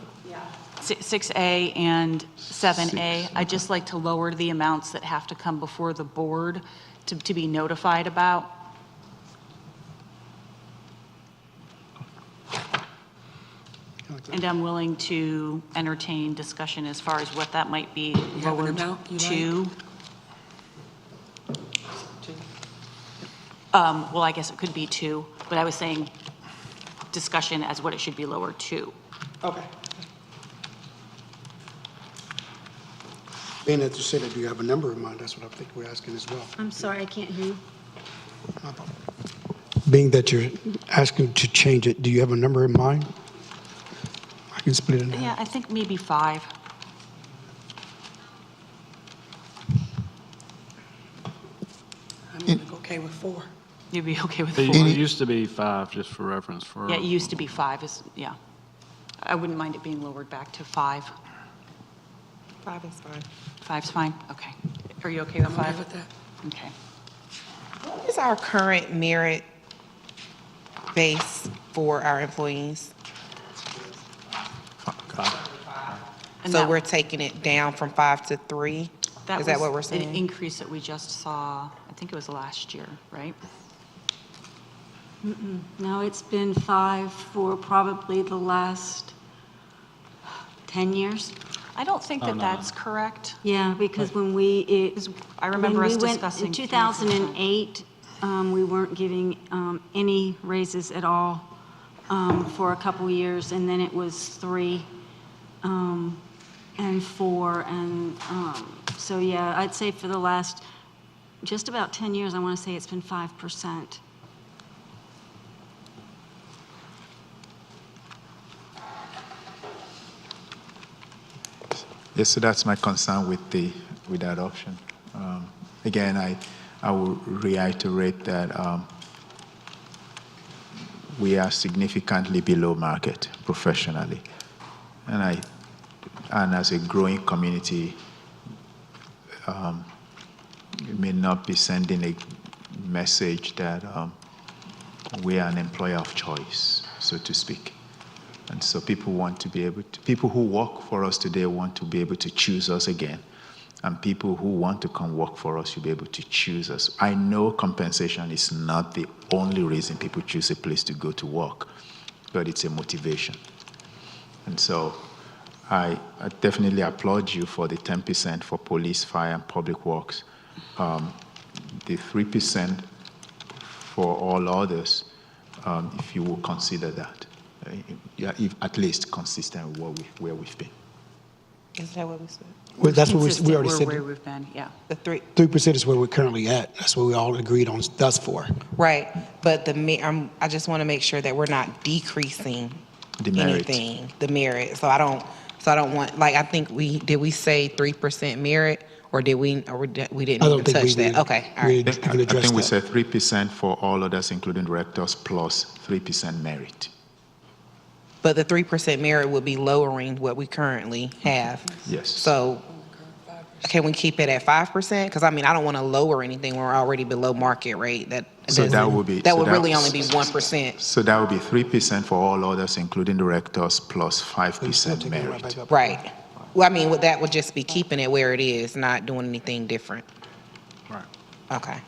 6A and 7A, I'd just like to lower the amounts that have to come before the board to be notified about. And I'm willing to entertain discussion as far as what that might be have an lowered amount you to. Well, I guess it could be 2, but I was saying discussion as what it should be lowered to. Okay. Being that you said that, do you have a number in mind? That's what I think we're asking as well. I'm sorry, I can't hear you. Being that you're asking to change it, do you have a number in mind? I can split it in half. Yeah, I think maybe 5. I'm okay with 4. You'd be okay with 4? It used to be 5, just for reference. Yeah, it used to be 5, yeah. I wouldn't mind it being lowered back to 5. 5 is fine. 5's fine, okay. Are you okay with 5? Okay with that. Okay. What is our current merit base for our employees? And So that- we're taking it down from 5 to 3? Is that what we're was an saying? increase that we just saw, I think it was last year, right? No, it's been 5 for probably the last 10 years. I don't think that that's correct. Yeah, because when we, I remember when us we went discussing in 3%. 2008, we weren't giving any raises at all for a couple years, and then it was 3 and 4, and so yeah, I'd say for the last just about 10 years, I want to say it's been 5%. Yes, so that's my concern with that option. Again, I will reiterate that we are significantly below market professionally, and as a growing community, it may not be sending a message that we are an employer of choice, so to speak. And so people want to be able to, people who work for us today want to be able to choose us again. And people who want to come work for us should be able to choose us. I know compensation is not the only reason people choose a place to go to work, but it's a motivation. And so I definitely applaud you for the 10% for police, fire, and public works. The 3% for all others, if you will consider that. At least consistent with where we've been. Is that what we said? Well, that's what we Consistent already said. where we've been, yeah. The 3, 3% is where we're currently at. That's what we all agreed on thus far. right, but I just want to make sure that we're not decreasing The merit. anything, the merit. So I don't want, like, I think did we say 3% merit, or we didn't I don't even think touch we that? did. Okay, all right. We can address I think we that. said 3% for all others, including directors, plus 3% merit. But the 3% merit would be lowering what we currently have. Yes. So can we keep it at 5%? Because I don't want to lower anything. We're already below market rate. That would really only be 1%. So that would be 3% for all others, including directors, plus 5% merit. Right. Well, that would just be keeping it where it is, not doing anything different. Right. Okay.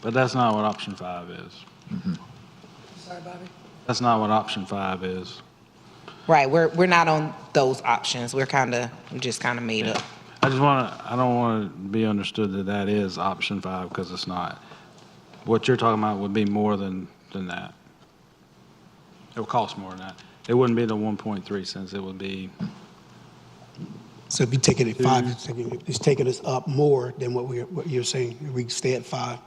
But that's not what option 5 is. Sorry, Bobby. That's not what option 5 is. Right. We're not on those options. We just kind of made up. I don't want to be understood that is option 5, because it's not. What you're talking about would be more than that. It would cost more than that. It wouldn't be the 1.3 cents. It would be. So if you take it at 5, it's taking us up more than what you're saying. We stay at 5.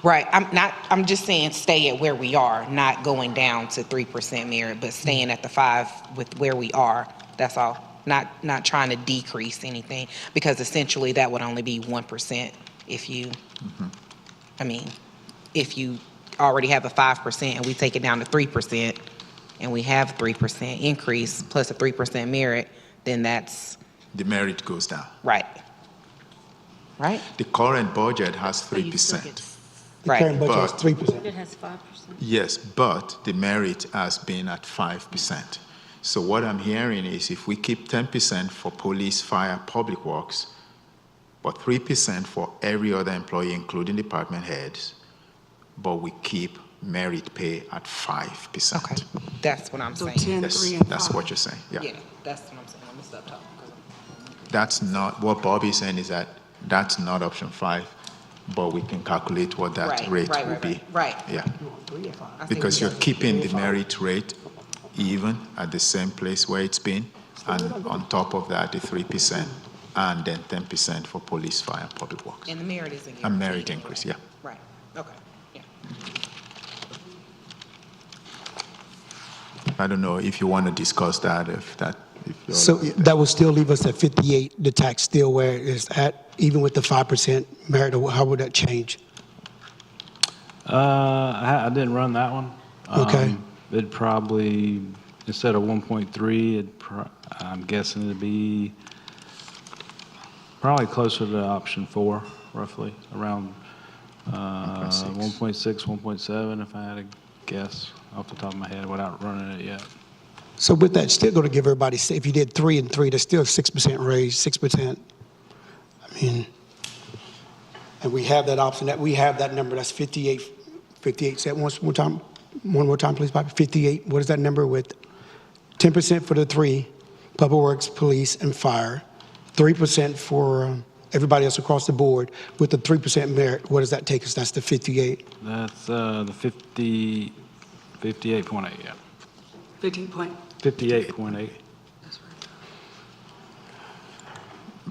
Right. I'm just saying stay at where we are, not going down to 3% merit, but staying at the 5 with where we are. That's all. Not trying to decrease anything, because essentially that would only be 1% if you, if you already have a 5% and we take it down to 3% and we have 3% increase plus a 3% merit, then that's. The merit goes down. Right. Right? The current budget has But you still 3%. get- The Right. current budget is But- 3%. It has 5%. Yes, but the merit has been at 5%. So what I'm hearing is if we keep 10% for police, fire, public works, but 3% for every other employee, including department heads, but we keep merit pay at 5%. Okay, that's what I'm So saying. 10, That's, 3, and that's 5. what you're saying, yeah. Yeah, that's what I'm saying. Let me stop talking. That's not, what Bobby is saying is that that's not option 5, but we can calculate what that rate will be. Right. Yeah, I think because we you're got- keeping the merit rate even at the same place where it's been, and on top of that, the 3%, and then 10% for police, fire, public works. And the merit isn't A guaranteed. merit increase, yeah. Right, okay, yeah. I don't know if you want to discuss that, if you're. So that will still leave us at 58, the tax still where it is at, even with the 5% merit, or how would that change? I didn't run that one. Okay. It'd probably, instead of 1.3, I'm guessing it'd be probably closer to option 4, roughly, around 1.6, 1.7, if I had to guess off the top of my head without running it yet. So with that, still going to give everybody, if you did 3 and 3, that's still a 6% raise, 6%. I mean, and we have that option, that we have that number, that's 58 cents. One more time, please, Bobby. 58, what is that number with 10% for the 3, public works, police, and fire, 3% for everybody else across the board, with the 3% merit, what does that take us? That's the 58. That's the 58.8, yeah. 15 point. 58.8.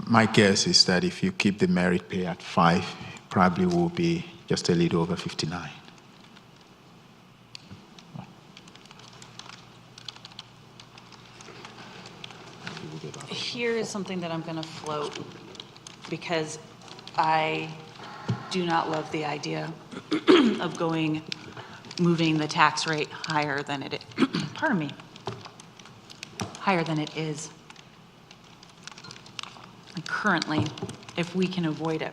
My guess is that if you keep the merit pay at 5, probably will be just a little over 59. Here is something that I'm going to float, because I do not love the idea of moving the tax rate higher than it is, pardon me, higher than it is currently, if we can avoid it.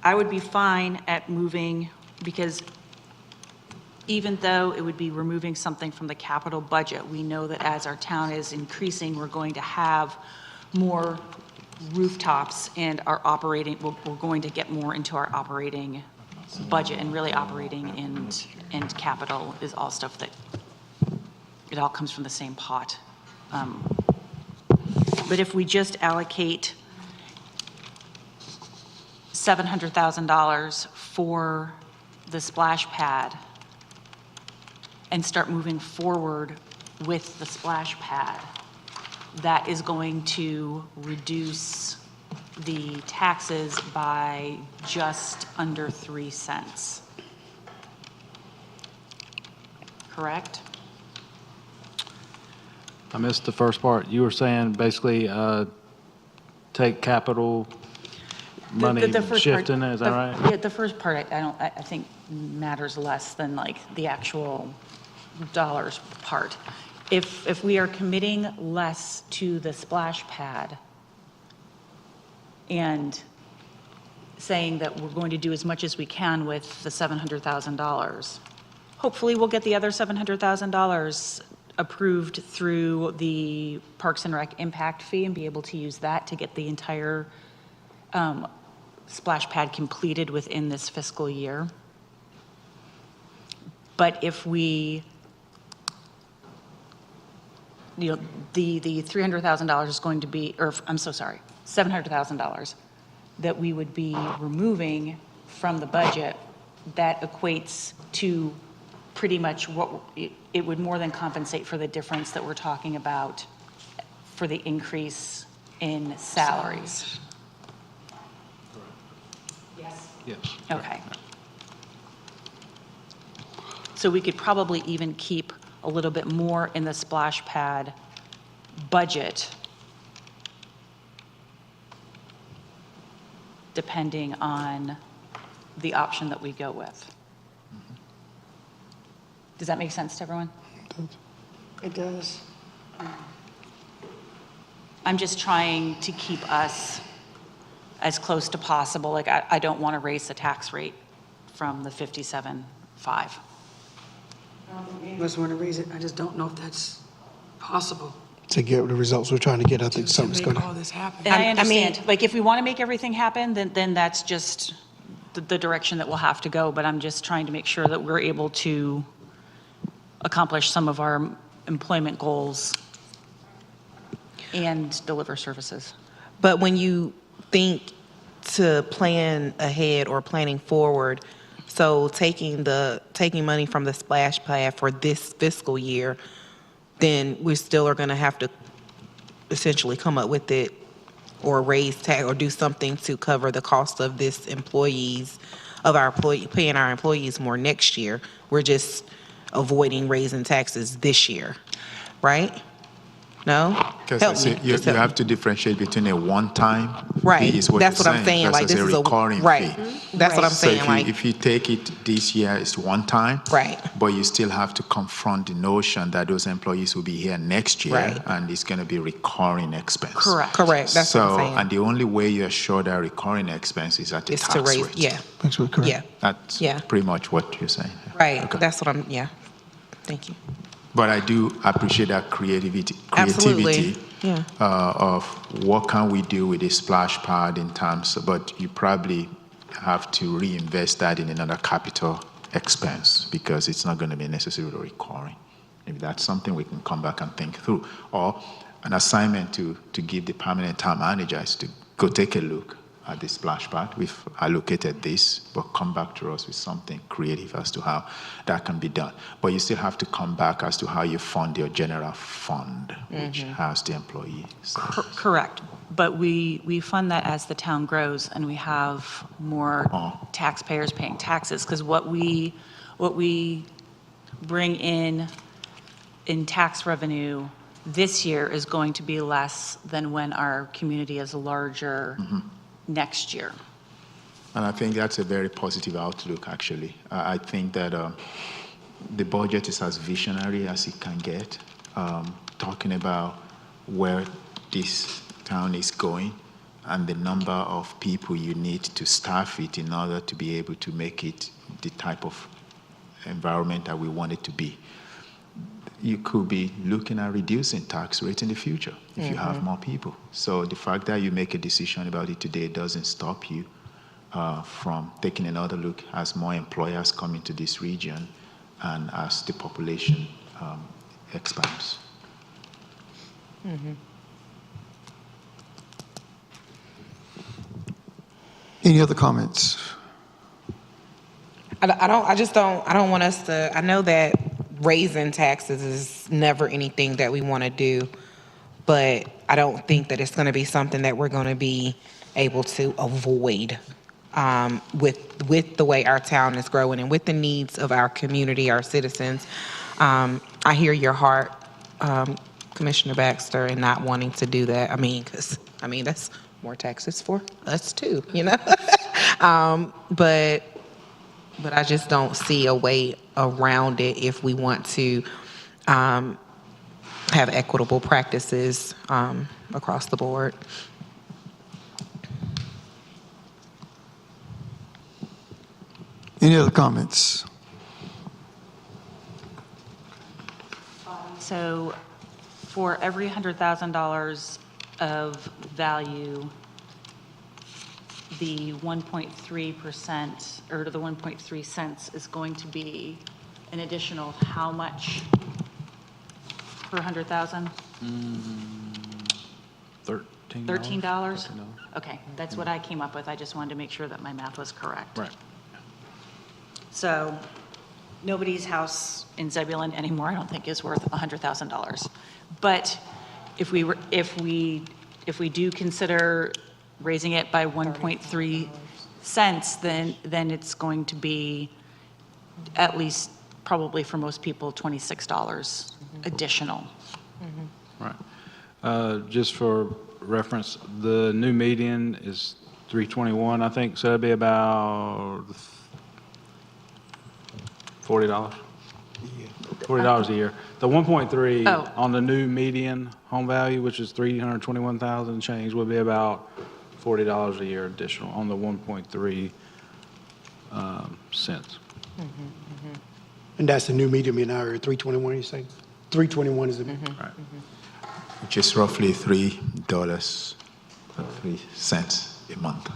I would be fine at moving, because even though it would be removing something from the capital budget, we know that as our town is increasing, we're going to have more rooftops and our operating, we're going to get more into our operating budget, and really operating and capital is all stuff that, it all comes from the same pot. But if we just allocate $700,000 for the splash pad and start moving forward with the splash pad, that is going to reduce the taxes by just under 3 cents. Correct? I missed the first part. You were saying basically take capital money, The first shift part- in it, is that right? Yeah, the first part, I think matters less than like the actual dollars part. If we are committing less to the splash pad and saying that we're going to do as much as we can with the $700,000, hopefully we'll get the other $700,000 approved through the Parks and Rec impact fee and be able to use that to get the entire splash pad completed within this fiscal year. But if we, the $300,000 is going to be, or I'm so sorry, $700,000 that we would be removing from the budget, that equates to pretty much what, it would more than compensate for the difference that we're talking about for the increase in salaries. Yes? Yes. Okay. So we could probably even keep a little bit more in the splash pad budget, depending on the option that we go with. Does that make sense to everyone? It does. I'm just trying to keep us as close to possible. Like, I don't want to raise the tax rate from the 57.5. You must want to raise it. I just don't know if that's possible To get the results we're trying to get, I think to something's make going all to. this happen. And I I mean- understand, like, if we want to make everything happen, then that's just the direction that we'll have to go. But I'm just trying to make sure that we're able to accomplish some of our employment goals and deliver services. But when you think to plan ahead or planning forward, so taking money from the splash pad for this fiscal year, then we still are going to have to essentially come up with it or raise tax or do something to cover the cost of paying our employees more next year. We're just avoiding raising taxes this year, right? No? Because you have to differentiate between a one-time Right. fee is what That's you're what I'm saying. versus Like, this a is a recurring right. fee. That's what I'm So saying. if you take it this year, it's one time. Right. But you still have to confront the notion that those employees will be here next year, Right. and it's going to be recurring expense. Correct. That's so, what I'm saying. and the only way you assure that recurring expense is at the It's tax to raise. rate. Yeah. Thanks for correct. Yeah. That's Yeah. pretty much what you're saying. Right. Okay. That's what I'm. Yeah. Thank you. But I do appreciate that creativity Absolutely. Yeah. of what can we do with a splash pad in terms, but you probably have to reinvest that in another capital expense because it's not going to be necessarily recurring. Maybe that's something we can come back and think through. Or an assignment to give the permanent town manager is to go take a look at the splash pad. We've allocated this, but come back to us with something creative as to how that can be done. But you still have to come back as to how you fund your general fund, which has the employee salaries. Correct. But we fund that as the town grows and we have more taxpayers paying taxes. Because what we bring in tax revenue this year is going to be less than when our community is larger next year. And I think that's a very positive outlook, actually. I think that the budget is as visionary as it can get, talking about where this town is going and the number of people you need to staff it in order to be able to make it the type of environment that we want it to be. You could be looking at reducing tax rate in the future if you have more people. So the fact that you make a decision about it today doesn't stop you from taking another look as more employers come into this region and as the population expands. Any other comments? I don't want us to, I know that raising taxes is never anything that we want to do, but I don't think that it's going to be something that we're going to be able to avoid with the way our town is growing and with the needs of our community, our citizens. I hear your heart, Commissioner Baxter, in not wanting to do that. Because that's more taxes for us too, But I just don't see a way around it if we want to have equitable practices across the board. Any other comments? So for every $100,000 of value, the 1.3% or the 1.3 cents is going to be an additional how much per 100,000? $13? Okay, that's what I came up with. I just wanted to make sure that my math was correct. Right. So nobody's house in Zebulon anymore, I don't think, is worth $100,000. But if we do consider raising it by 1.3 cents, then it's going to be at least, probably for most people, $26 additional. Right. Just for reference, the new median is 321, I think, so that'd be about $40. $40 a year. The 1.3 on the new median home value, which is 321,000 change, would be about $40 a year additional on the 1.3 cents. And that's the new medium in our 321, you say? 321 is the, which is roughly $3.03 a month.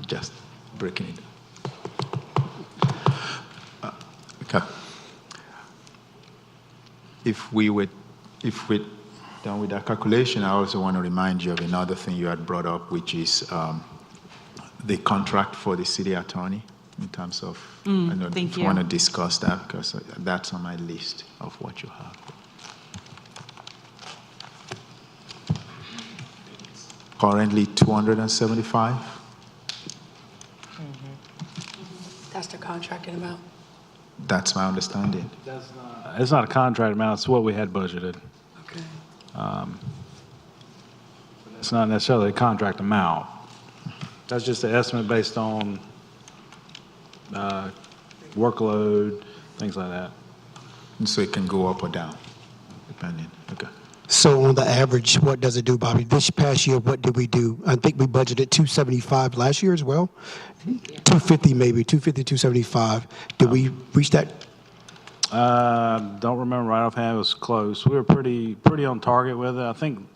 Just breaking it. Okay. If we're done with that calculation, I also want to remind you of another thing you had brought up, which is the contract for the city attorney in terms of, I don't know thank if you you. want to discuss that, because that's on my list of what you have. Currently 275. That's the contracting amount. That's my understanding. It's not a contract amount, it's what we had budgeted. Okay. It's not necessarily a contract amount. That's just an estimate based on workload, things like that. And so it can go up or down, depending. Okay. so on the average, what does it do, Bobby? This past year, what did we do? I think we budgeted 275 last year as well. 250 maybe, 250, 275. Did we reach that? Don't remember right offhand, it was close. We were pretty on target with it. I think,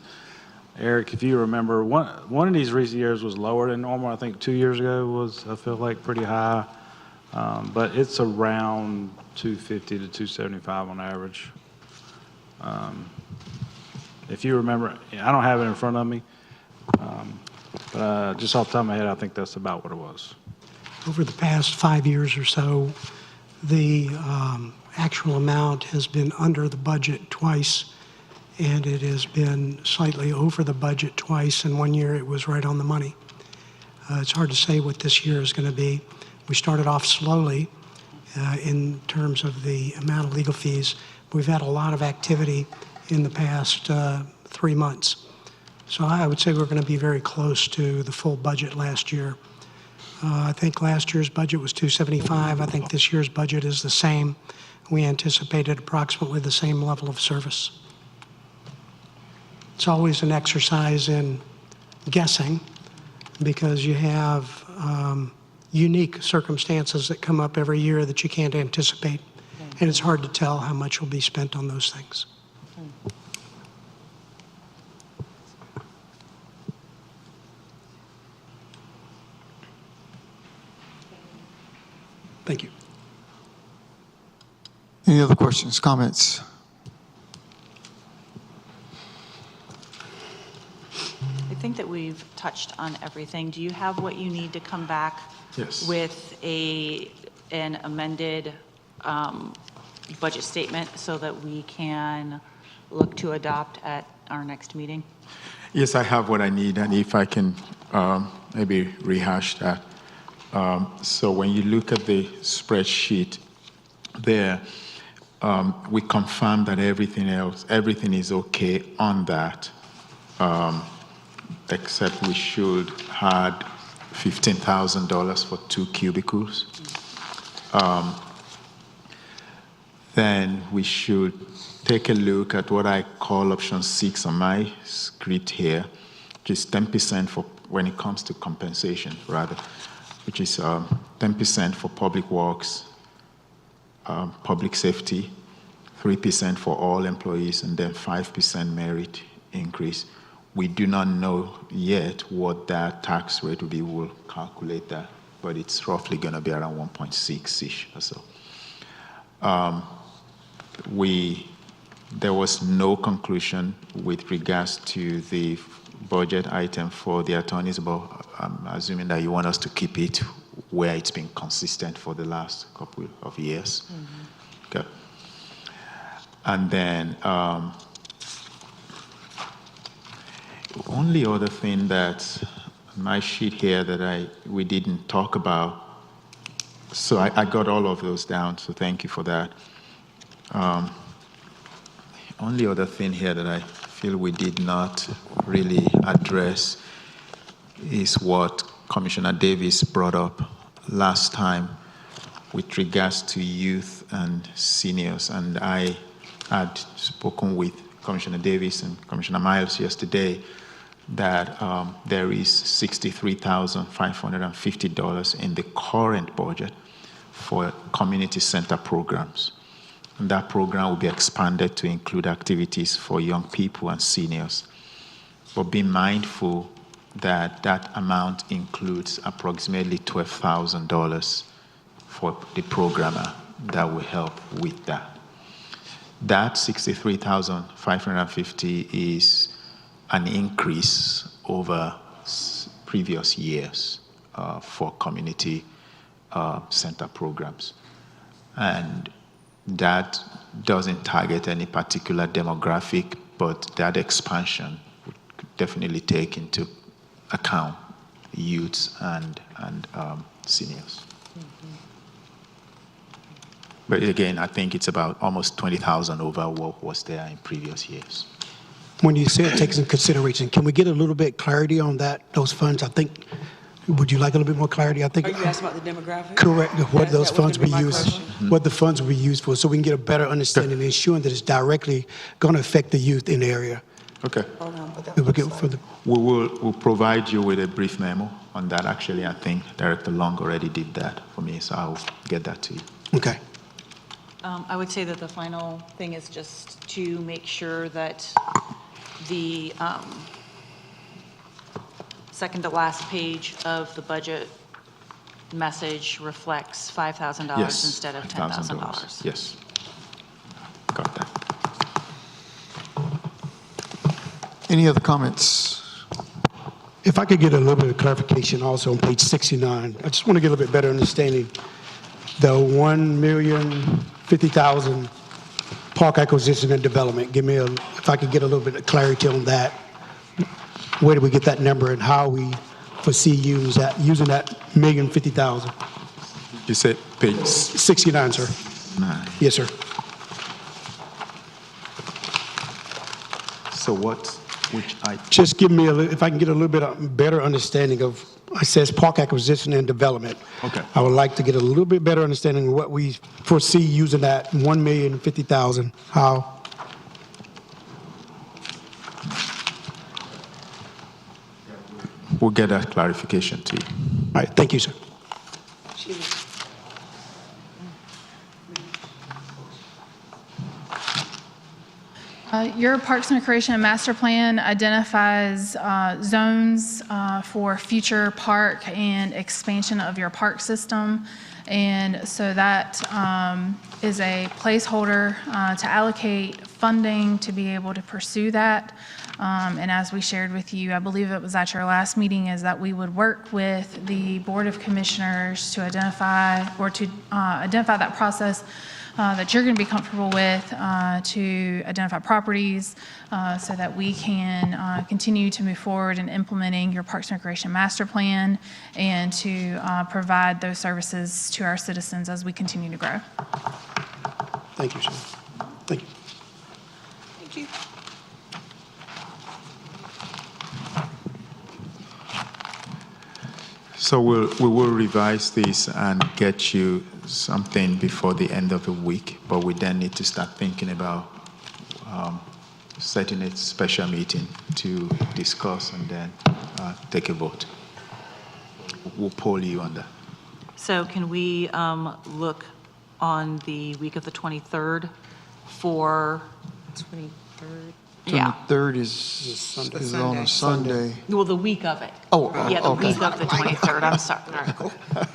Eric, if you remember, one of these recent years was lower than normal. I think 2 years ago was, I feel like, pretty high. But it's around 250 to 275 on average. If you remember, I don't have it in front of me, but just off the top of my head, I think that's about what it was. Over the past 5 years or so, the actual amount has been under the budget twice, and it has been slightly over the budget twice, and 1 year it was right on the money. It's hard to say what this year is going to be. We started off slowly in terms of the amount of legal fees. We've had a lot of activity in the past 3 months. So I would say we're going to be very close to the full budget last year. I think last year's budget was 275. I think this year's budget is the same. We anticipated approximately the same level of service. It's always an exercise in guessing because you have unique circumstances that come up every year that you can't anticipate. And it's hard to tell how much will be spent on those things. Thank you. Any other questions, comments? I think that we've touched on everything. Do you have what you need to come back Yes. with an amended budget statement so that we can look to adopt at our next meeting? Yes, I have what I need, and if I can maybe rehash that. So when you look at the spreadsheet there, we confirm that everything is okay on that, except we should had $15,000 for 2 cubicles. Then we should take a look at what I call option 6 on my script here, which is 10% for when it comes to compensation, rather, which is 10% for public works, public safety, 3% for all employees, and then 5% merit increase. We do not know yet what that tax rate will be. We'll calculate that, but it's roughly going to be around 1.6-ish or so. There was no conclusion with regards to the budget item for the attorneys, but I'm assuming that you want us to keep it where it's been consistent for the last couple of years. Mm-hmm. Okay. And then only other thing that's on my sheet here that we didn't talk about, so I got all of those down, so thank you for that. Only other thing here that I feel we did not really address is what Commissioner Davis brought up last time with regards to youth and seniors. And I had spoken with Commissioner Davis and Commissioner Miles yesterday that there is $63,550 in the current budget for community center programs. And that program will be expanded to include activities for young people and seniors. But be mindful that that amount includes approximately $12,000 for the programmer that will help with that. That $63,550 is an increase over previous years for community center programs. And that doesn't target any particular demographic, but that expansion would definitely take into account youths and seniors. But again, I think it's about almost 20,000 over what was there in previous years. When you say it takes into consideration, can we get a little bit clarity on that, those funds? I think, would you like a little bit more clarity? I think. Are you asking about the demographic? Correct, what That those was funds gonna be be my used, question. what the funds will be used for, so we can get a better understanding, ensuring that it's directly going to affect the youth in the area. Okay. Hold on, but that We'll looks get like- further. We'll provide you with a brief memo on that. Actually, I think Director Long already did that for me, so I'll get that to you. Okay. I would say that the final thing is just to make sure that the second to last page of the budget message reflects $5,000 Yes, instead of $5,000. $10,000. Yes. Got that. Any other comments? If I could get a little bit of clarification also on page 69, I just want to get a little bit better understanding. The $1,050,000 park acquisition and development, if I could get a little bit of clarity on that. Where do we get that number and how we foresee using that $1,050,000? You said page 69, sir. 9. Yes, sir. So which I, Just give me if I can get a little bit of better understanding of, it says park acquisition and development. Okay. I would like to get a little bit better understanding of what we foresee using that $1,050,000, how. we'll get that clarification to you. All right, thank you, sir. Your Parks and Recreation Master Plan identifies zones for future park and expansion of your park system. And so that is a placeholder to allocate funding to be able to pursue that. And as we shared with you, I believe it was at your last meeting, is that we would work with the Board of Commissioners to identify that process that you're going to be comfortable with to identify properties so that we can continue to move forward in implementing your Parks and Recreation Master Plan and to provide those services to our citizens as we continue to grow. Thank you, sir. Thank you. Thank you. So we will revise this and get you something before the end of the week, but we then need to start thinking about setting a special meeting to discuss and then take a vote. We'll poll you on that. So can we look on the week of the 23rd for? 23rd. Yeah. 23rd is on a Sunday. Well, the week of it. Oh, Yeah, the okay. week of the 23rd, I'm sorry.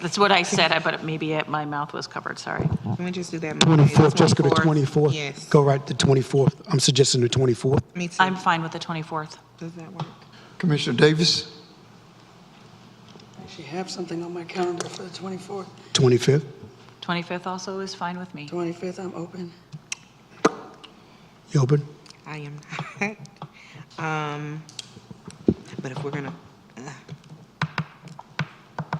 That's what I said, but maybe my mouth was covered, sorry. Let me just do that. Monday, the 24th, just go to 24th. Yes. Go right to 24th. I'm suggesting the 24th. Me too. I'm fine with the 24th. Does that work? Commissioner Davis? I actually have something on my calendar for the 24th. 25th. 25th also is fine with me. 25th, I'm open. You open? I am not. But if we're gonna,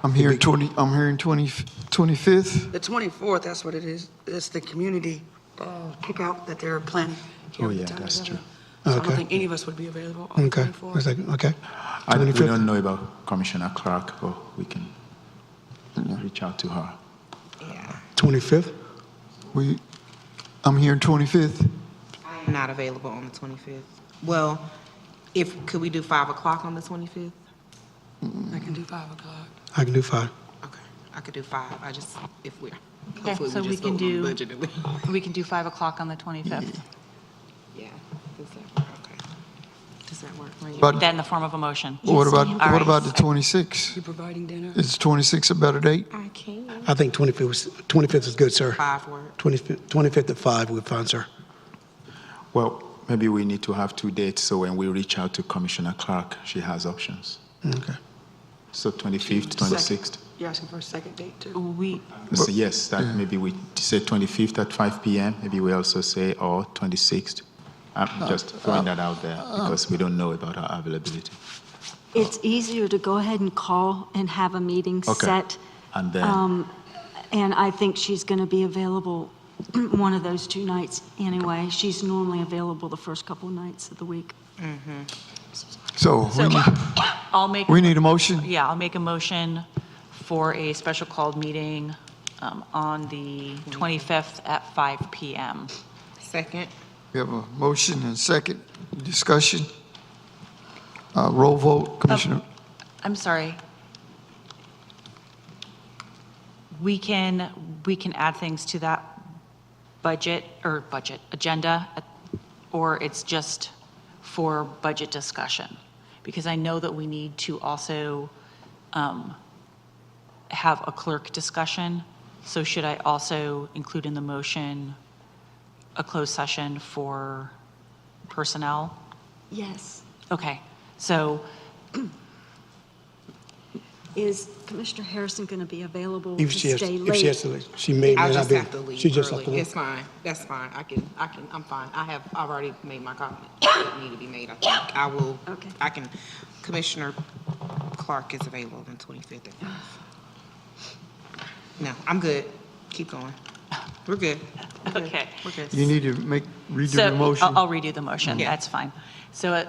I'm hearing 25th. The 24th, that's what it is. It's the community kickout that they're planning. here Oh, at the yeah, town that's center. true. So I don't Okay. think any of us would be available on the Okay. 24th. Is that- Okay. We 25th. don't know about Commissioner Clark, but we can reach out to her. yeah, 25th? I'm hearing 25th. I'm not available on the 25th. Well, could we do 5 o'clock on the 25th? I can do 5 o'clock. I can do 5. Okay, I could do 5. If we're, Okay, so we can do 5 o'clock on the 25th. Yeah. Does that work? Okay. Does that work for you? But That in the form of a motion. what about, All what about right. the 26th? You providing dinner? Is 26 a better date? I can. I think 25th is good, sir. 5 work. 25th at 5, we're fine, sir. Well, maybe we need to have 2 dates, so when we reach out to Commissioner Clark, she has options. Okay. So 25th, 26th. You're asking for a second date, too? We, So yes, that maybe we say 25th at 5 p.m. Maybe we also say, or 26th. I'm just throwing that out there because we don't know about our availability. It's easier to go ahead and call and have a meeting Okay. set. And then, And I think she's going to be available one of those 2 nights anyway. She's normally available the first couple of nights of the week. So so I'll make. we need a motion? Yeah, I'll make a motion for a special called meeting on the 25th at 5 PM. Second. We have a motion and second discussion. Roll vote, Commissioner. I'm sorry. We can add things to that budget agenda, or it's just for budget discussion? Because I know that we need to also have a clerk discussion. So should I also include in the motion a closed session for personnel? Yes. Okay, so Is Commissioner Harrison going to be available to If she has, stay if she has late? to, she may I not just be. have to leave She just have to early. leave. It's fine. That's fine. I'm fine. I've already made my comment that need to be made. I think I will, Okay. I can, Commissioner Clark is available on 25th. No, I'm good. Keep going. We're good. Okay. We're good. You need to redo So the motion. I'll redo the motion, Yeah. that's fine. So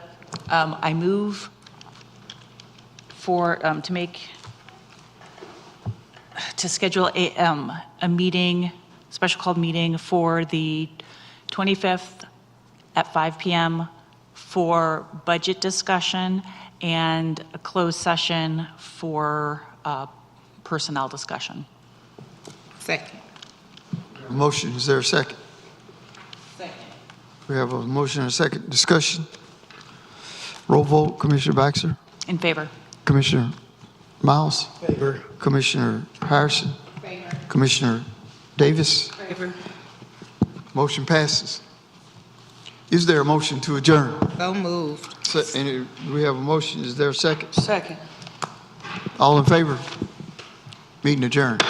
I move to schedule a meeting, special called meeting for the 25th at 5 PM for budget discussion and a closed session for personnel discussion. Second. Motion, is there a second? Second. We have a motion and a second discussion. Roll vote, Commissioner Baxter, In favor? Commissioner Miles, Favor. Commissioner Harrison, Commissioner Davis. Favor. Motion passes. Is there a motion to adjourn? So moved. We have a motion, is there a second? Second. All in favor? Meeting adjourned.